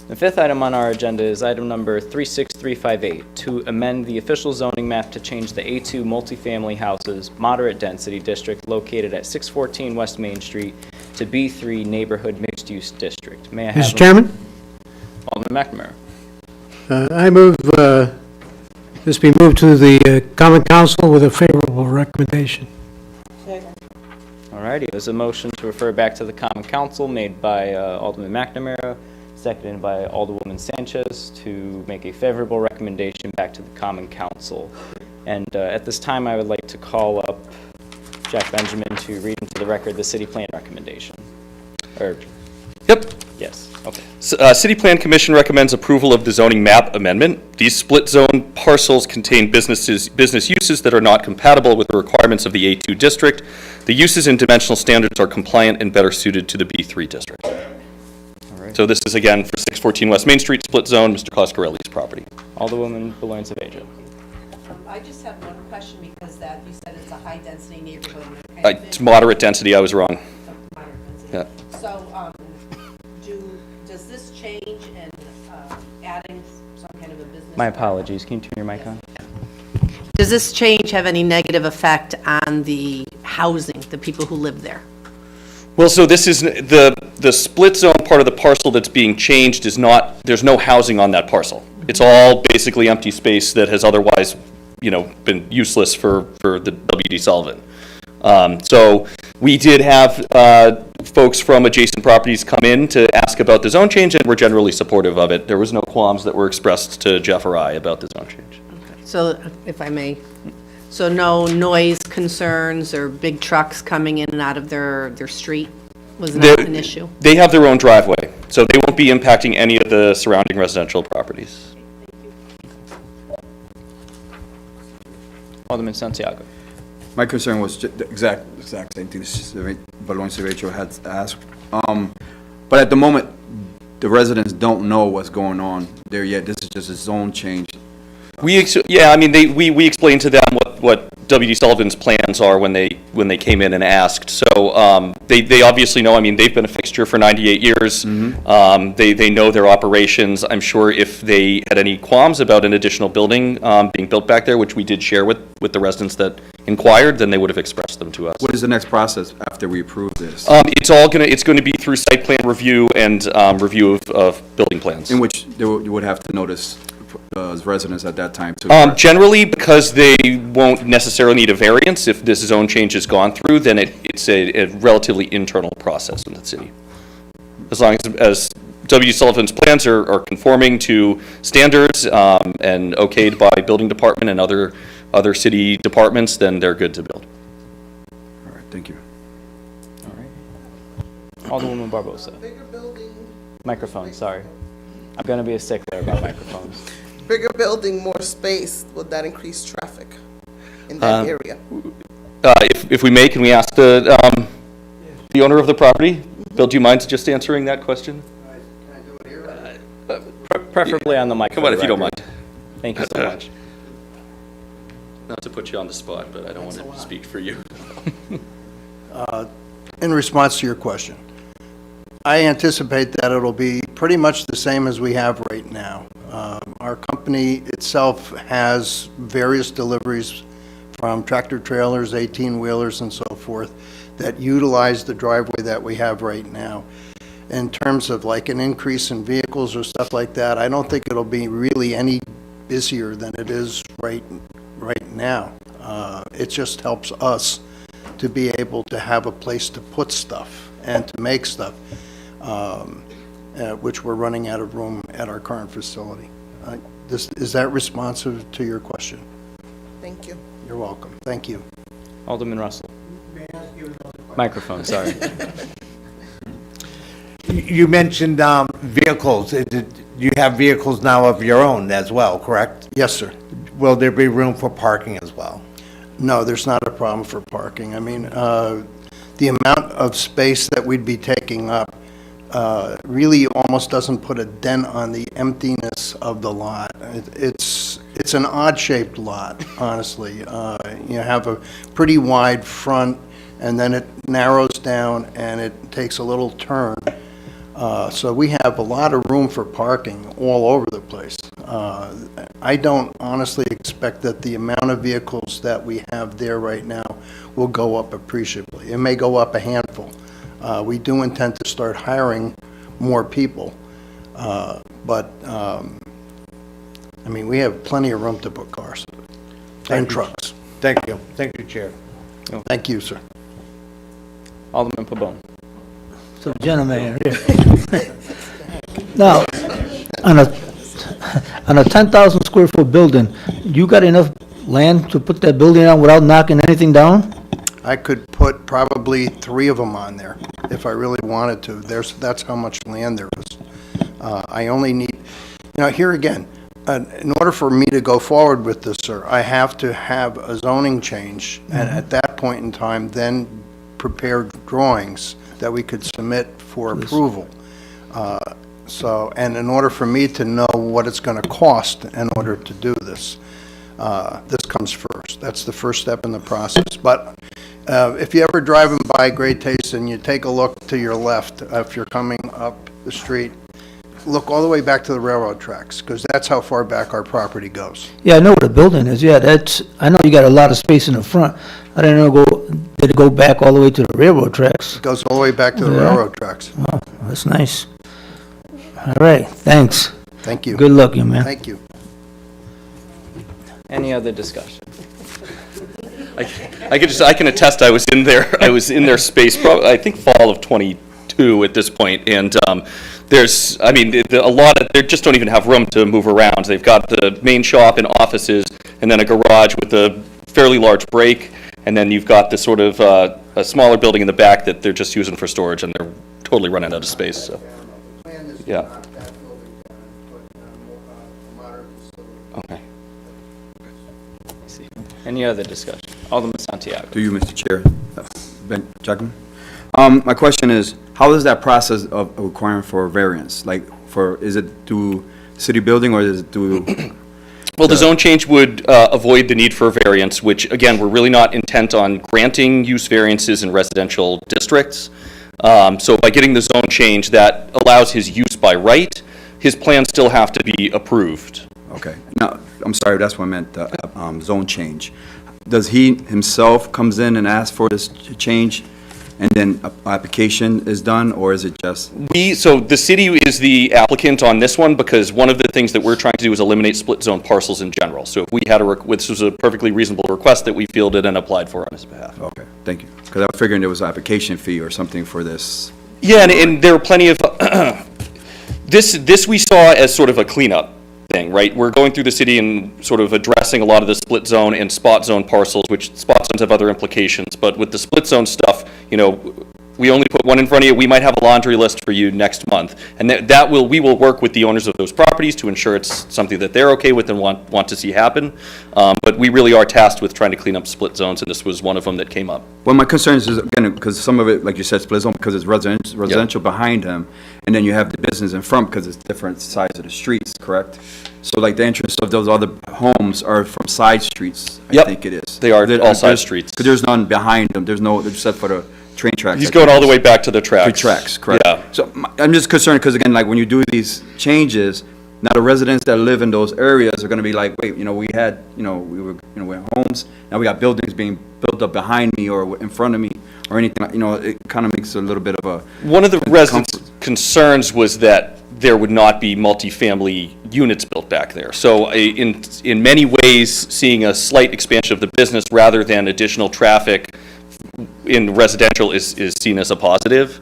The fifth item on our agenda is item number 36358, to amend the official zoning map to change the A2 multifamily houses moderate density district located at 614 West Main Street to B3 neighborhood mixed-use district. May I have Mr. Chairman, Alderman McNamara. I move this be moved to the Common Council with a favorable recommendation. All righty, there's a motion to refer back to the Common Council made by Alderman McNamara, seconded by Alderwoman Sanchez, to make a favorable recommendation back to the Common Council. And at this time, I would like to call up Jack Benjamin to read into the record the city plan recommendation. Yep. Yes, okay. City Plan Commission recommends approval of the zoning map amendment. These split zone parcels contain business uses that are not compatible with the requirements of the A2 district. The uses and dimensional standards are compliant and better suited to the B3 district. So this is, again, for 614 West Main Street, split zone, Mr. Coscarelli's property. Alderwoman Beloin-Saavedra. I just have one question, because that, you said it's a high-density neighborhood. It's moderate density, I was wrong. Moderate density. Yeah. So, does this change in adding some kind of a business? My apologies, can you turn your mic on? Does this change have any negative effect on the housing, the people who live there? Well, so this is, the split zone part of the parcel that's being changed is not, there's no housing on that parcel. It's all basically empty space that has otherwise, been useless for the W.D. Sullivan. So we did have folks from adjacent properties come in to ask about the zone change, and we're generally supportive of it. There was no qualms that were expressed to Jeff or I about the zone change. So, if I may, so no noise concerns or big trucks coming in and out of their street was not an issue? They have their own driveway, so they won't be impacting any of the surrounding residential properties. Alderman Santiago. My concern was the exact same thing Balon Cervecho had asked. But at the moment, the residents don't know what's going on there yet. This is just a zone change. We explained to them what W.D. Sullivan's plans are when they came in and asked. So they obviously know. I mean, they've been a fixture for 98 years. They know their operations. I'm sure if they had any qualms about an additional building being built back there, which we did share with the residents that inquired, then they would have expressed them to us. What is the next process after we approve this? It's going to be through site plan review and review of building plans. In which you would have to notice as residents at that time too. Generally, because they won't necessarily need a variance, if this zone change has gone through, then it's a relatively internal process in the city. As long as W. Sullivan's plans are conforming to standards and okayed by building department and other city departments, then they're good to build. All right, thank you. All right. Alderwoman Barbosa. Bigger building, Microphone, sorry. I'm going to be a stickler about microphones. bigger building, more space, would that increase traffic in that area? If we may, can we ask the owner of the property? Bill, do you mind just answering that question? Preferably on the mic. Come on, if you don't mind. Thank you so much. Not to put you on the spot, but I don't want to speak for you. In response to your question, I anticipate that it'll be pretty much the same as we have right now. Our company itself has various deliveries from tractor trailers, 18-wheelers, and so forth that utilize the driveway that we have right now. In terms of like an increase in vehicles or stuff like that, I don't think it'll be really any busier than it is right now. It just helps us to be able to have a place to put stuff and to make stuff, which we're running out of room at our current facility. Is that responsive to your question? Thank you. You're welcome. Thank you. Alderman Russell. Microphone, sorry. You mentioned vehicles. You have vehicles now of your own as well, correct? Yes, sir. Will there be room for parking as well? No, there's not a problem for parking. I mean, the amount of space that we'd be taking up really almost doesn't put a dent on the emptiness of the lot. It's an odd-shaped lot, honestly. You have a pretty wide front, and then it narrows down, and it takes a little turn. So we have a lot of room for parking all over the place. I don't honestly expect that the amount of vehicles that we have there right now will go up appreciably. It may go up a handful. We do intend to start hiring more people, but I mean, we have plenty of room to put cars and trucks. Thank you. Thank you, Chair. Thank you, sir. Alderman Pabon. So, gentlemen, now, on a 10,000 square foot building, you got enough land to put that building on without knocking anything down? I could put probably 3 of them on there if I really wanted to. That's how much land there is. I only need, here again, in order for me to go forward with this, sir, I have to have a zoning change, and at that point in time, then prepare drawings that we could submit for approval. And in order for me to know what it's going to cost in order to do this, this comes first. That's the first step in the process. But if you ever driving by Great Taste and you take a look to your left, if you're coming up the street, look all the way back to the railroad tracks, because that's how far back our property goes. Yeah, I know where the building is. Yeah, I know you got a lot of space in the front. I didn't know did it go back all the way to the railroad tracks? It goes all the way back to the Yeah. railroad tracks. Oh, that's nice. All right, thanks. Thank you. Good luck, you man. Thank you. Any other discussion? I can attest, I was in their space, I think fall of '22 at this point, and there's, I mean, a lot of, they just don't even have room to move around. They've got the main shop and offices, and then a garage with a fairly large break, and then you've got this sort of a smaller building in the back that they're just using for storage, and they're totally running out of space, so, yeah. Okay. Any other discussion? Alderman Santiago. To you, Mr. Chair. Ben Jackman. My question is, how is that process of requiring for a variance? Like, is it through city building or is it through? Well, the zone change would avoid the need for a variance, which, again, we're really not intent on granting use variances in residential districts. So by getting the zone change, that allows his use by right. His plans still have to be approved. Okay. No, I'm sorry, that's what I meant, zone change. Does he himself comes in and asks for this change, and then application is done, or is it just? So the city is the applicant on this one, because one of the things that we're trying to do is eliminate split zone parcels in general. So if we had this was a perfectly reasonable request that we fielded and applied for on his behalf. Okay, thank you. Because I was figuring there was an application fee or something for this. Yeah, and there are plenty of, this we saw as sort of a cleanup thing, right? We're going through the city and sort of addressing a lot of the split zone and spot zone parcels, which spot zones have other implications. But with the split zone stuff, you know, we only put one in front of you. We might have a laundry list for you next month. And we will work with the owners of those properties to ensure it's something that they're okay with and want to see happen. But we really are tasked with trying to clean up split zones, and this was one of them that came up. Well, my concern is, again, because some of it, like you said, split zone because it's residential behind him, and then you have the business in front because it's different sides of the streets, correct? So like the entrance of those other homes are from side streets, I think it is. They are all side streets. Because there's none behind them, they're except for the train tracks. He's going all the way back to the tracks. The tracks, correct. Yeah. So I'm just concerned because, again, like when you do these changes, now the residents that live in those areas are going to be like, wait, we had, we had homes, now we got buildings being built up behind me or in front of me or anything, it kind of makes a little bit of a. One of the residents' concerns was that there would not be multifamily units built back there. So in many ways, seeing a slight expansion of the business rather than additional traffic in residential is seen as a positive.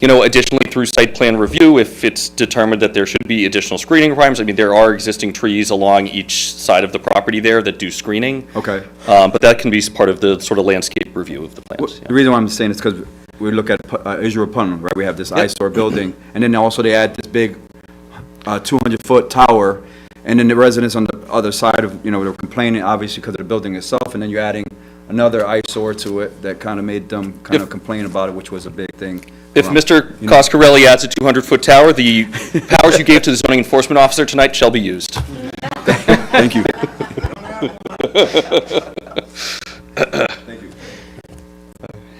Additionally, through site plan review, if it's determined that there should be additional screening requirements, I mean, there are existing trees along each side of the property there that do screening. Okay. But that can be part of the sort of landscape review of the plans. The reason why I'm saying is because we look at Israel Putnam, right? We have this eyesore building, and then also they add this big 200-foot tower, and then the residents on the other side of, they're complaining obviously because of the building itself, and then you're adding another eyesore to it that kind of made them kind of complain about it, which was a big thing. If Mr. Coscarelli adds a 200-foot tower, the powers you gave to the zoning enforcement officer tonight shall be used. Thank you. Thank you.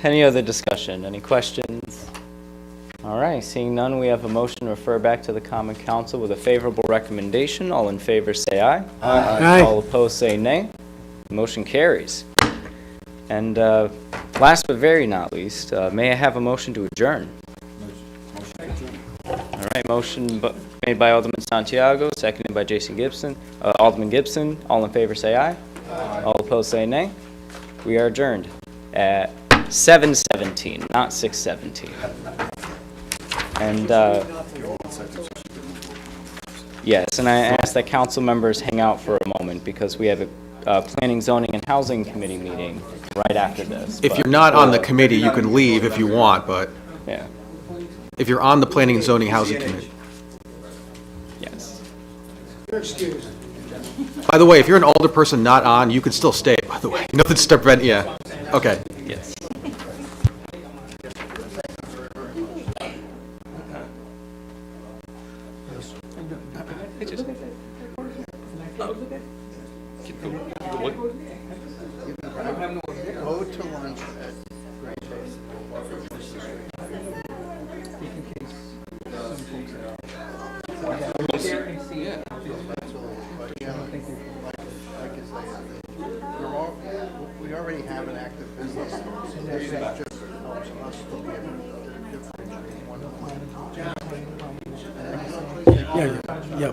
Any other discussion? Any questions? All right, seeing none, we have a motion to refer back to the Common Council with a favorable recommendation. All in favor say aye. Aye. All opposed say nay. Motion carries. And last but very not least, may I have a motion to adjourn? All right, motion made by Alderman Santiago, seconded by Alderman Gibson. All in favor say aye. All opposed say nay. We are adjourned at 7:17, not 6:17. And yes, and I ask that council members hang out for a moment because we have a Planning, Zoning, and Housing Committee meeting right after this. If you're not on the committee, you can leave if you want, but Yeah, if you're on the Planning and Zoning Housing Committee. yes. By the way, if you're an older person not on, you can still stay, by the way. Nothing's to prevent, yeah. Okay. Yes. Go to lunch at we already have an active business. This just helps us to be able to differentiate one of Yeah.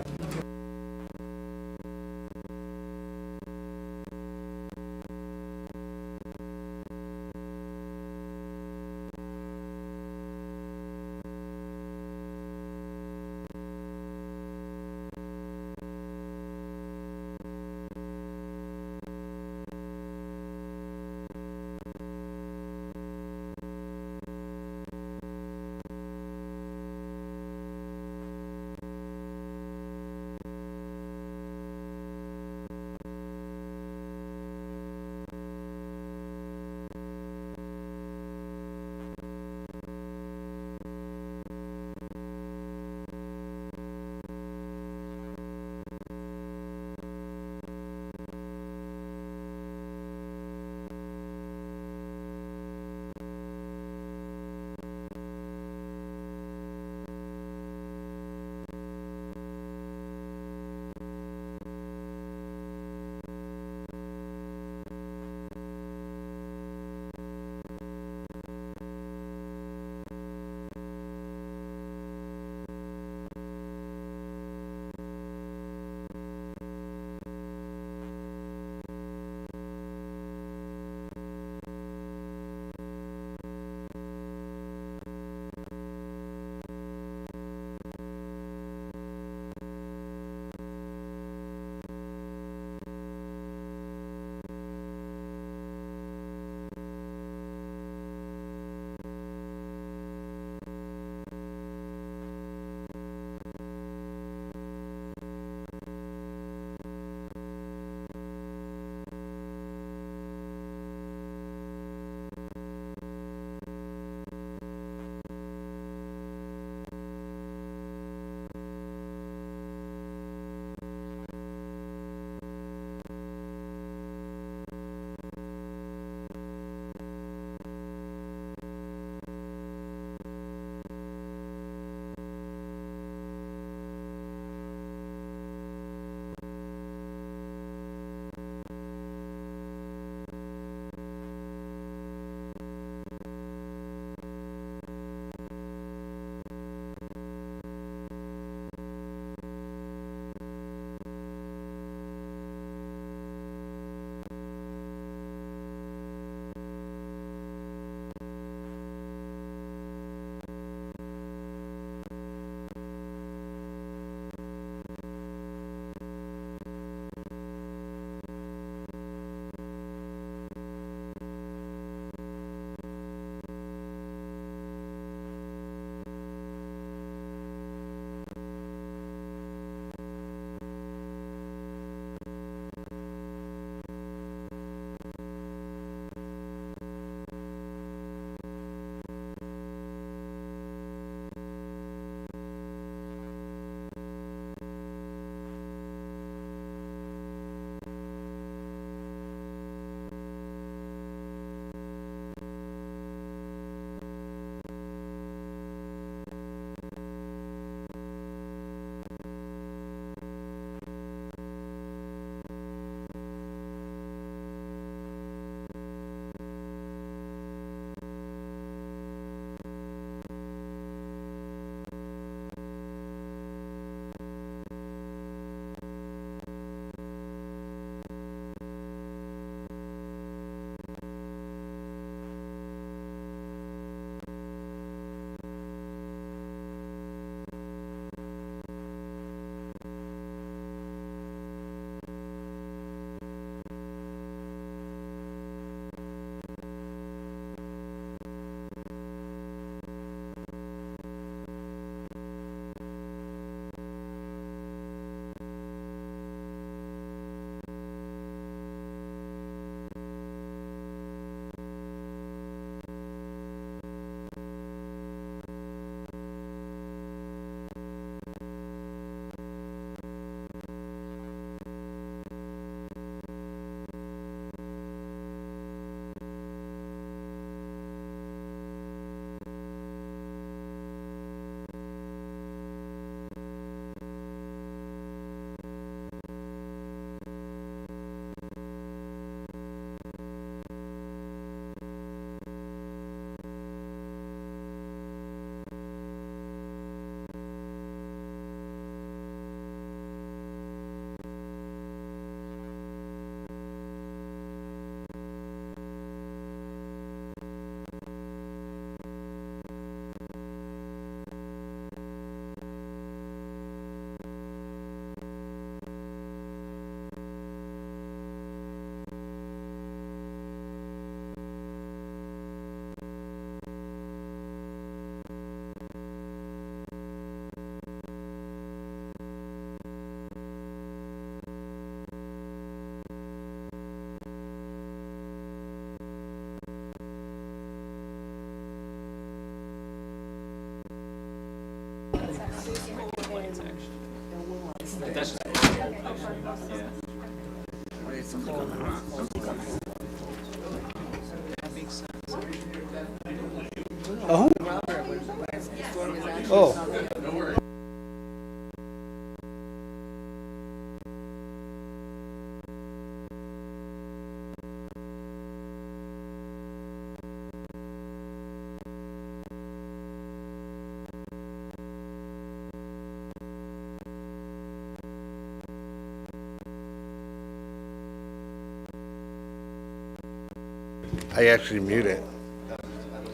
I actually mute it.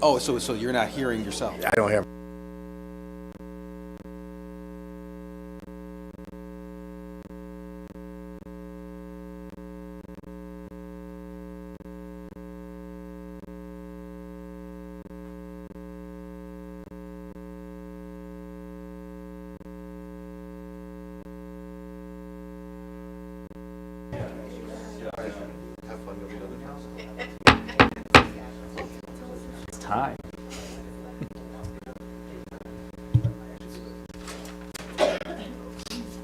Oh, so you're not hearing yourself? I don't have. It's time.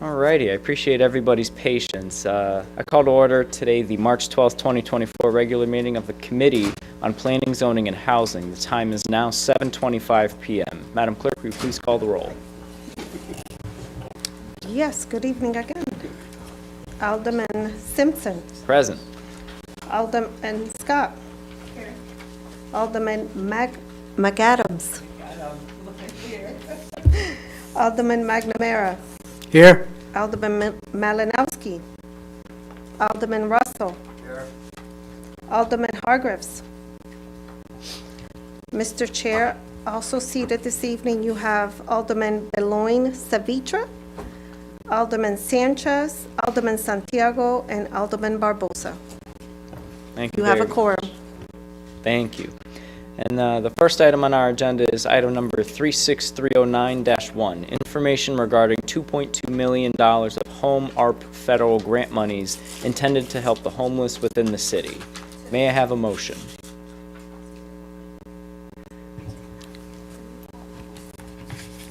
Alrighty, I appreciate everybody's patience. I call to order today the March 12th, 2024 regular meeting of the Committee on Planning, Zoning, and Housing. The time is now 7:25 p.m. Madam Clerk, will you please call the roll? Yes, good evening again. Alderman Simpson. Present. Alderman Scott. Alderman McAdams. Alderman McNamara. Here? Alderman Malinowski. Alderman Russell. Alderman Hargreaves. Mr. Chair, also seated this evening, you have Alderman Beloin Savitra, Alderman Sanchez, Alderman Santiago, and Alderman Barbosa. Thank you. You have a very much. quorum. Thank you. And the first item on our agenda is item number 36309-1, information regarding $2.2 million of Home ARP federal grant monies intended to help the homeless within the city. May I have a motion?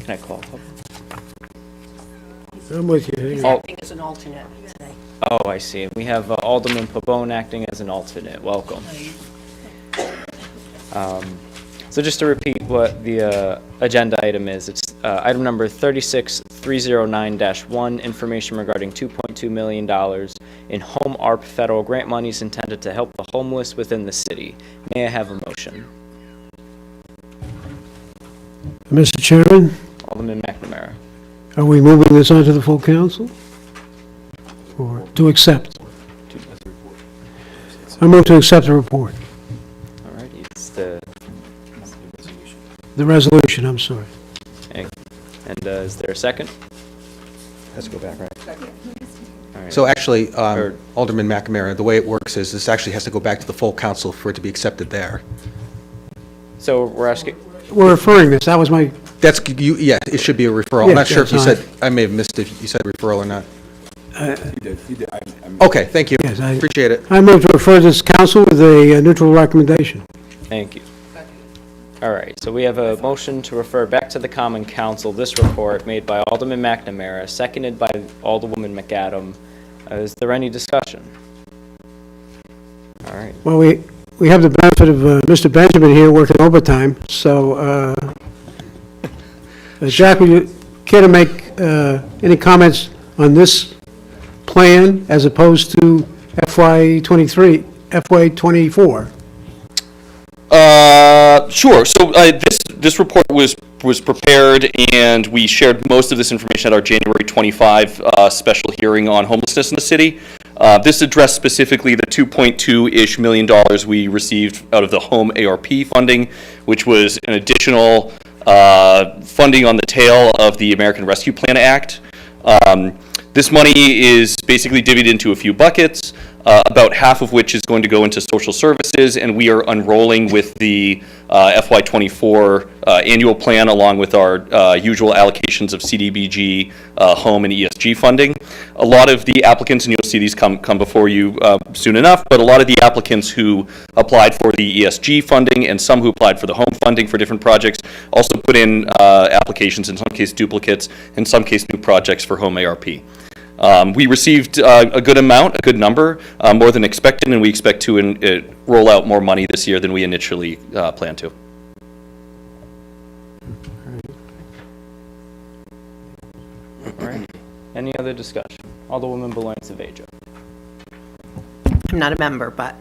Can I call? I'm with you. Hang on. Oh, Acting as an alternate today. oh, I see. We have Alderman Pabon acting as an alternate. Welcome. So just to repeat what the agenda item is, it's item number 36309-1, information regarding $2.2 million in Home ARP federal grant monies intended to help the homeless within the city. May I have a motion? Mr. Chairman, Alderman McNamara. are we moving this on to the full council? Or to accept? I move to accept the report. All right, it's The resolution, I'm sorry. and is there a second? Has to go back, right? All right. So actually, Or- Alderman McNamara, the way it works is this actually has to go back to the full council for it to be accepted there. So we're asking, We're referring this, that was my, That's, yeah, it should be a referral. I'm Yes, not sure if you that's said, I may have missed if you said referral or not. Okay, thank you. Yes, I- Appreciate it. I move to refer this council with a neutral recommendation. thank you. All right, so we have a motion to refer back to the Common Council this report made by Alderman McNamara, seconded by Alderwoman McAdam. Is there any discussion? All right, Well, we have the benefit of Mr. Benjamin here working overtime, so, Jack, would you care to make any comments on this plan as opposed to FY23, FY24? Sure. So this report was prepared, and we shared most of this information at our January 25 special hearing on homelessness in the city. This addressed specifically the $2.2-ish million we received out of the Home ARP funding, which was an additional funding on the tail of the American Rescue Plan Act. This money is basically divvied into a few buckets. about half of which is going to go into social services, and we are unrolling with the FY24 annual plan along with our usual allocations of CDBG, home, and ESG funding. A lot of the applicants, and you'll see these come before you soon enough, but a lot of the applicants who applied for the ESG funding and some who applied for the home funding for different projects also put in applications, in some cases duplicates, in some cases new projects for home ARP. We received a good amount, a good number, more than expected, and we expect to roll out more money this year than we initially planned to. All right. Any other discussion? Alderwoman Beloin-Saveja. I'm not a member, but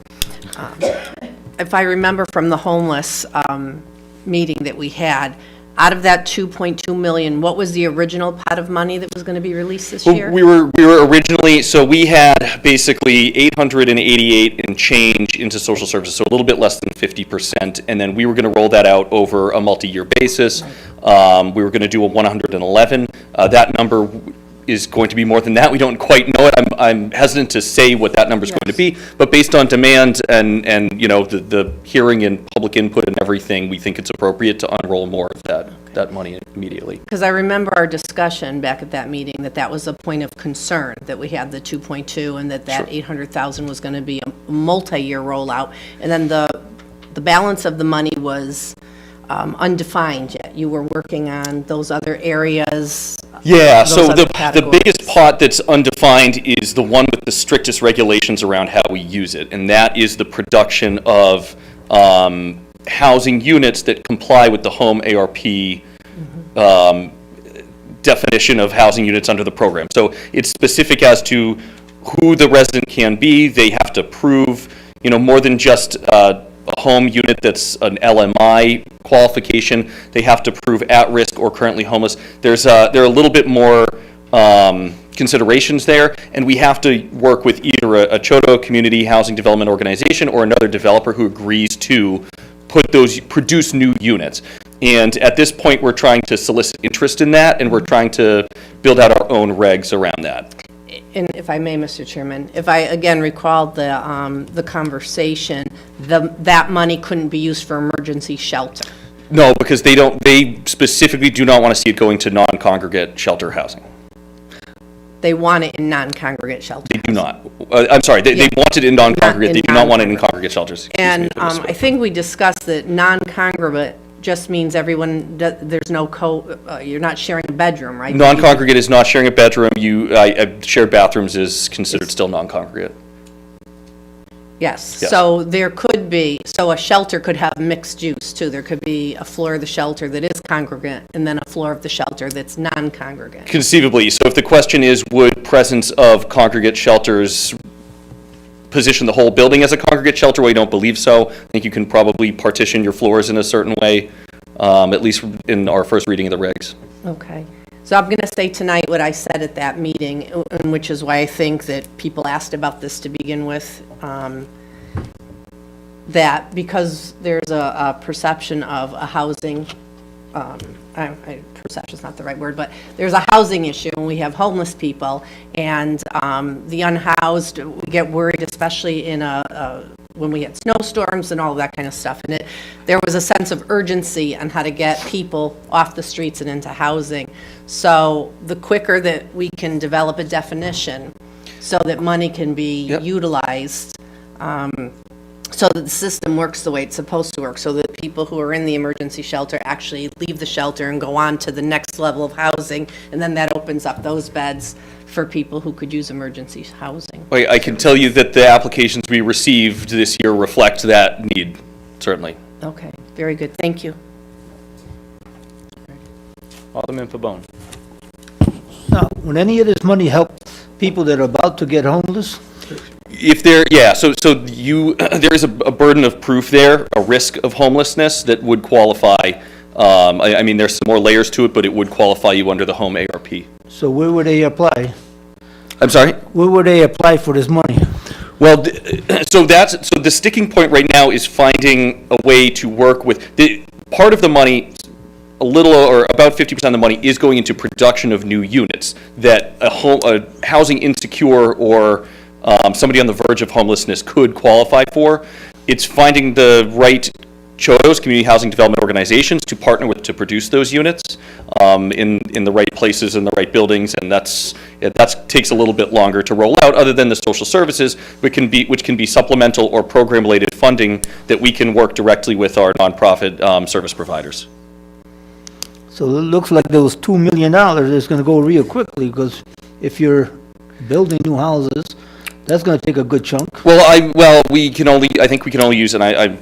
if I remember from the homeless meeting that we had, out of that 2.2 million, what was the original pot of money that was going to be released this year? We were originally, so we had basically 888 and change into social services, so a little bit less than 50%, and then we were going to roll that out over a multi-year basis. We were going to do a 111. That number is going to be more than that. We don't quite know it. I'm hesitant to say what that number is going to be, but based on demand and the hearing and public input and everything, we think it's appropriate to unroll more of that money immediately. Because I remember our discussion back at that meeting that was a point of concern, that we had the 2.2 and that Sure. 800,000 was going to be a multi-year rollout. And then the balance of the money was undefined yet. You were working on those other areas. Yeah, those so other the categories. biggest pot that's undefined is the one with the strictest regulations around how we use it, and that is the production of housing units that comply with the home ARP definition of housing units under the program. So it's specific as to who the resident can be. They have to prove, more than just a home unit that's an LMI qualification. They have to prove at-risk or currently homeless. There are a little bit more considerations there, and we have to work with either a Choto Community Housing Development Organization or another developer who agrees to produce new units. And at this point, we're trying to solicit interest in that, and we're trying to build out our own regs around that. And if I may, Mr. Chairman, if I again recall the conversation, that money couldn't be used for emergency shelter. No, because they specifically do not want to see it going to non-congregate shelter housing. They want it in non-congregate shelter. They do not. I'm sorry, they want it in non-congregate, they do not want it in congregate shelters. Excuse me And if I misspoke. I think we discussed that non-congregate just means everyone, there's no you're not sharing a bedroom, right? Non-congregate is not sharing a bedroom. Shared bathrooms is considered still non-congregate. Yes, Yes. so there could be, so a shelter could have mixed use too. There could be a floor of the shelter that is congregate and then a floor of the shelter that's non-congregate. Conceivably. So if the question is, would presence of congregate shelters position the whole building as a congregate shelter? We don't believe so. I think you can probably partition your floors in a certain way, at least in our first reading of the regs. Okay. So I'm going to say tonight what I said at that meeting, and which is why I think that people asked about this to begin with, that because there's a perception of a housing, perception's not the right word, but there's a housing issue, and we have homeless people, and the unhoused, we get worried, especially in when we get snowstorms and all of that kind of stuff. And there was a sense of urgency on how to get people off the streets and into housing. So the quicker that we can develop a definition so that money can be utilized, so that the system works the way it's supposed to work, so that people who are in the emergency shelter actually leave the shelter and go on to the next level of housing, and then that opens up those beds for people who could use emergency housing. I can tell you that the applications we received this year reflect that need, certainly. Okay, very good, thank you. Alderman Pabon. Now, would any of this money help people that are about to get homeless? If there, so there is a burden of proof there, a risk of homelessness that would qualify. I mean, there's some more layers to it, but it would qualify you under the home ARP. So where would they apply? I'm sorry? Where would they apply for this money? Well, so the sticking point right now is finding a way to work with, part of the money, a little or about 50% of the money is going into production of new units that a housing insecure or somebody on the verge of homelessness could qualify for. It's finding the right CHODOs, community housing development organizations, to partner with to produce those units in the right places, in the right buildings, and that takes a little bit longer to roll out, other than the social services, which can be supplemental or program-related funding that we can work directly with our nonprofit service providers. So it looks like those $2 million is gonna go real quickly, because if you're building new houses, that's gonna take a good chunk. Well, I think we can only use, and I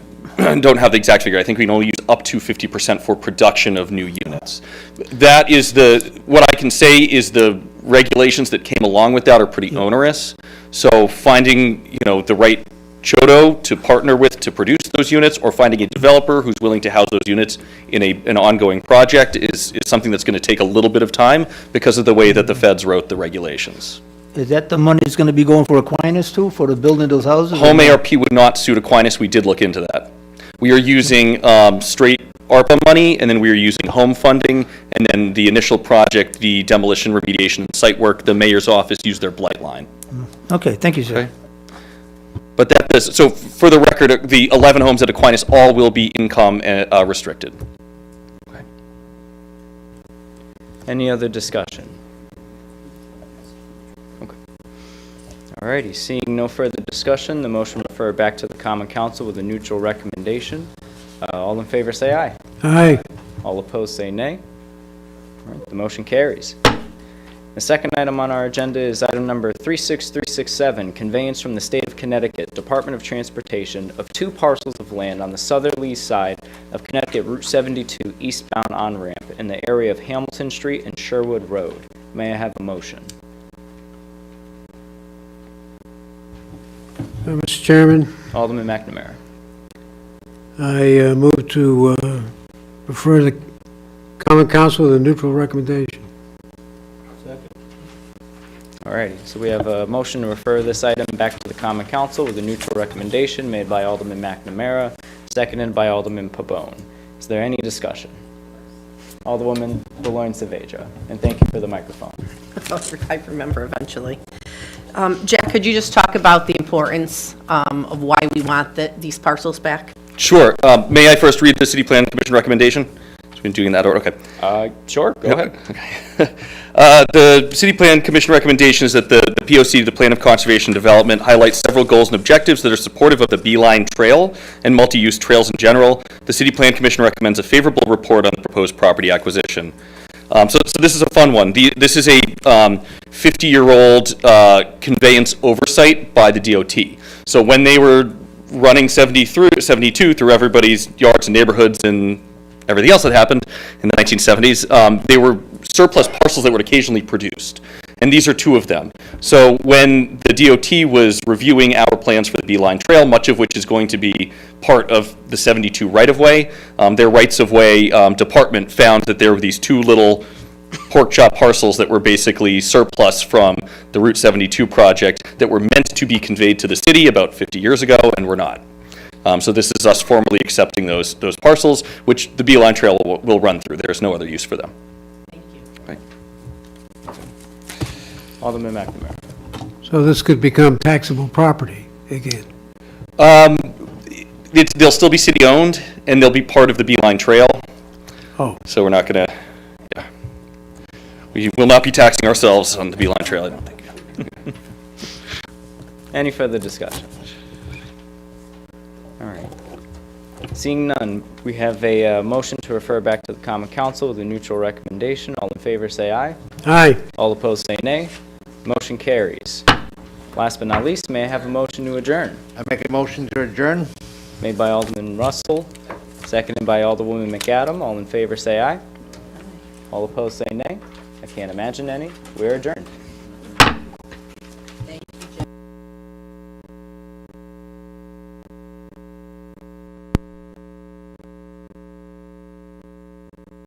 don't have the exact figure, I think we can only use up to 50% for production of new units. That is what I can say is the regulations that came along with that are pretty onerous. So finding, the right CHODO to partner with to produce those units, or finding a developer who's willing to house those units in an ongoing project is something that's going to take a little bit of time because of the way that the feds wrote the regulations. Is that the money that's gonna be going for Aquinas too, for the building those houses? Home ARP would not suit Aquinas. We did look into that. We are using straight ARPA money, and then we are using home funding, and then the initial project, the demolition, remediation, and site work, the mayor's office used their blight line. Okay, thank you, sir. Okay. But so for the record, the 11 homes at Aquinas all will be income restricted. Okay. Any other discussion? Okay. Alrighty, seeing no further discussion, the motion will refer back to the Common Council with a neutral recommendation. All in favor say aye. Aye. All opposed say nay. All right, the motion carries. The second item on our agenda is item number 36367, conveyance from the State of Connecticut, Department of Transportation, of 2 parcels of land on the southerly side of Connecticut Route 72 eastbound on-ramp in the area of Hamilton Street and Sherwood Road. May I have a motion? Mr. Chairman, Alderman McNamara. I move to refer the Common Council with a neutral recommendation. Alrighty, so we have a motion to refer this item back to the Common Council with a neutral recommendation made by Alderman McNamara, seconded by Alderman Pabon. Is there any discussion? Alderwoman Boulogne Saavedra, and thank you for the microphone. I remember eventually. Jack, could you just talk about the importance of why we want these parcels back? Sure. May I first read the City Plan Commission recommendation? We've been doing that order. Okay. Sure, go ahead. Okay. The City Plan Commission recommendation is that the POC, the Plan of Conservation and Development, highlights several goals and objectives that are supportive of the Beeline Trail and multi-use trails in general. The City Plan Commission recommends a favorable report on the proposed property acquisition. So this is a fun one. This is a 50-year-old conveyance oversight by the DOT. So when they were running 72 through everybody's yards and neighborhoods and everything else that happened in the 1970s, they were surplus parcels that were occasionally produced. And these are 2 of them. So when the DOT was reviewing our plans for the Beeline Trail, much of which is going to be part of the 72 right-of-way, their rights-of-way department found that there were these 2 little pork chop parcels that were basically surplus from the Route 72 project that were meant to be conveyed to the city about 50 years ago and were not. So this is us formally accepting those parcels, which the Beeline Trail will run through. There's no other use for them. Thank you. Okay. Alderman McNamara. So this could become taxable property again. They'll still be city-owned, and they'll be part of the Beeline Trail. Oh. So we're not going to, we will not be taxing ourselves on the Beeline Trail, I don't think. Any further discussion? All right. Seeing none, we have a motion to refer back to the Common Council with a neutral recommendation. All in favor say aye. Aye. All opposed say nay. Motion carries. Last but not least, may I have a motion to adjourn? I make a motion to adjourn. Made by Alderman Russell, seconded by Alderwoman McAdam. All in favor say aye. All opposed say nay. I can't imagine any. We're adjourned.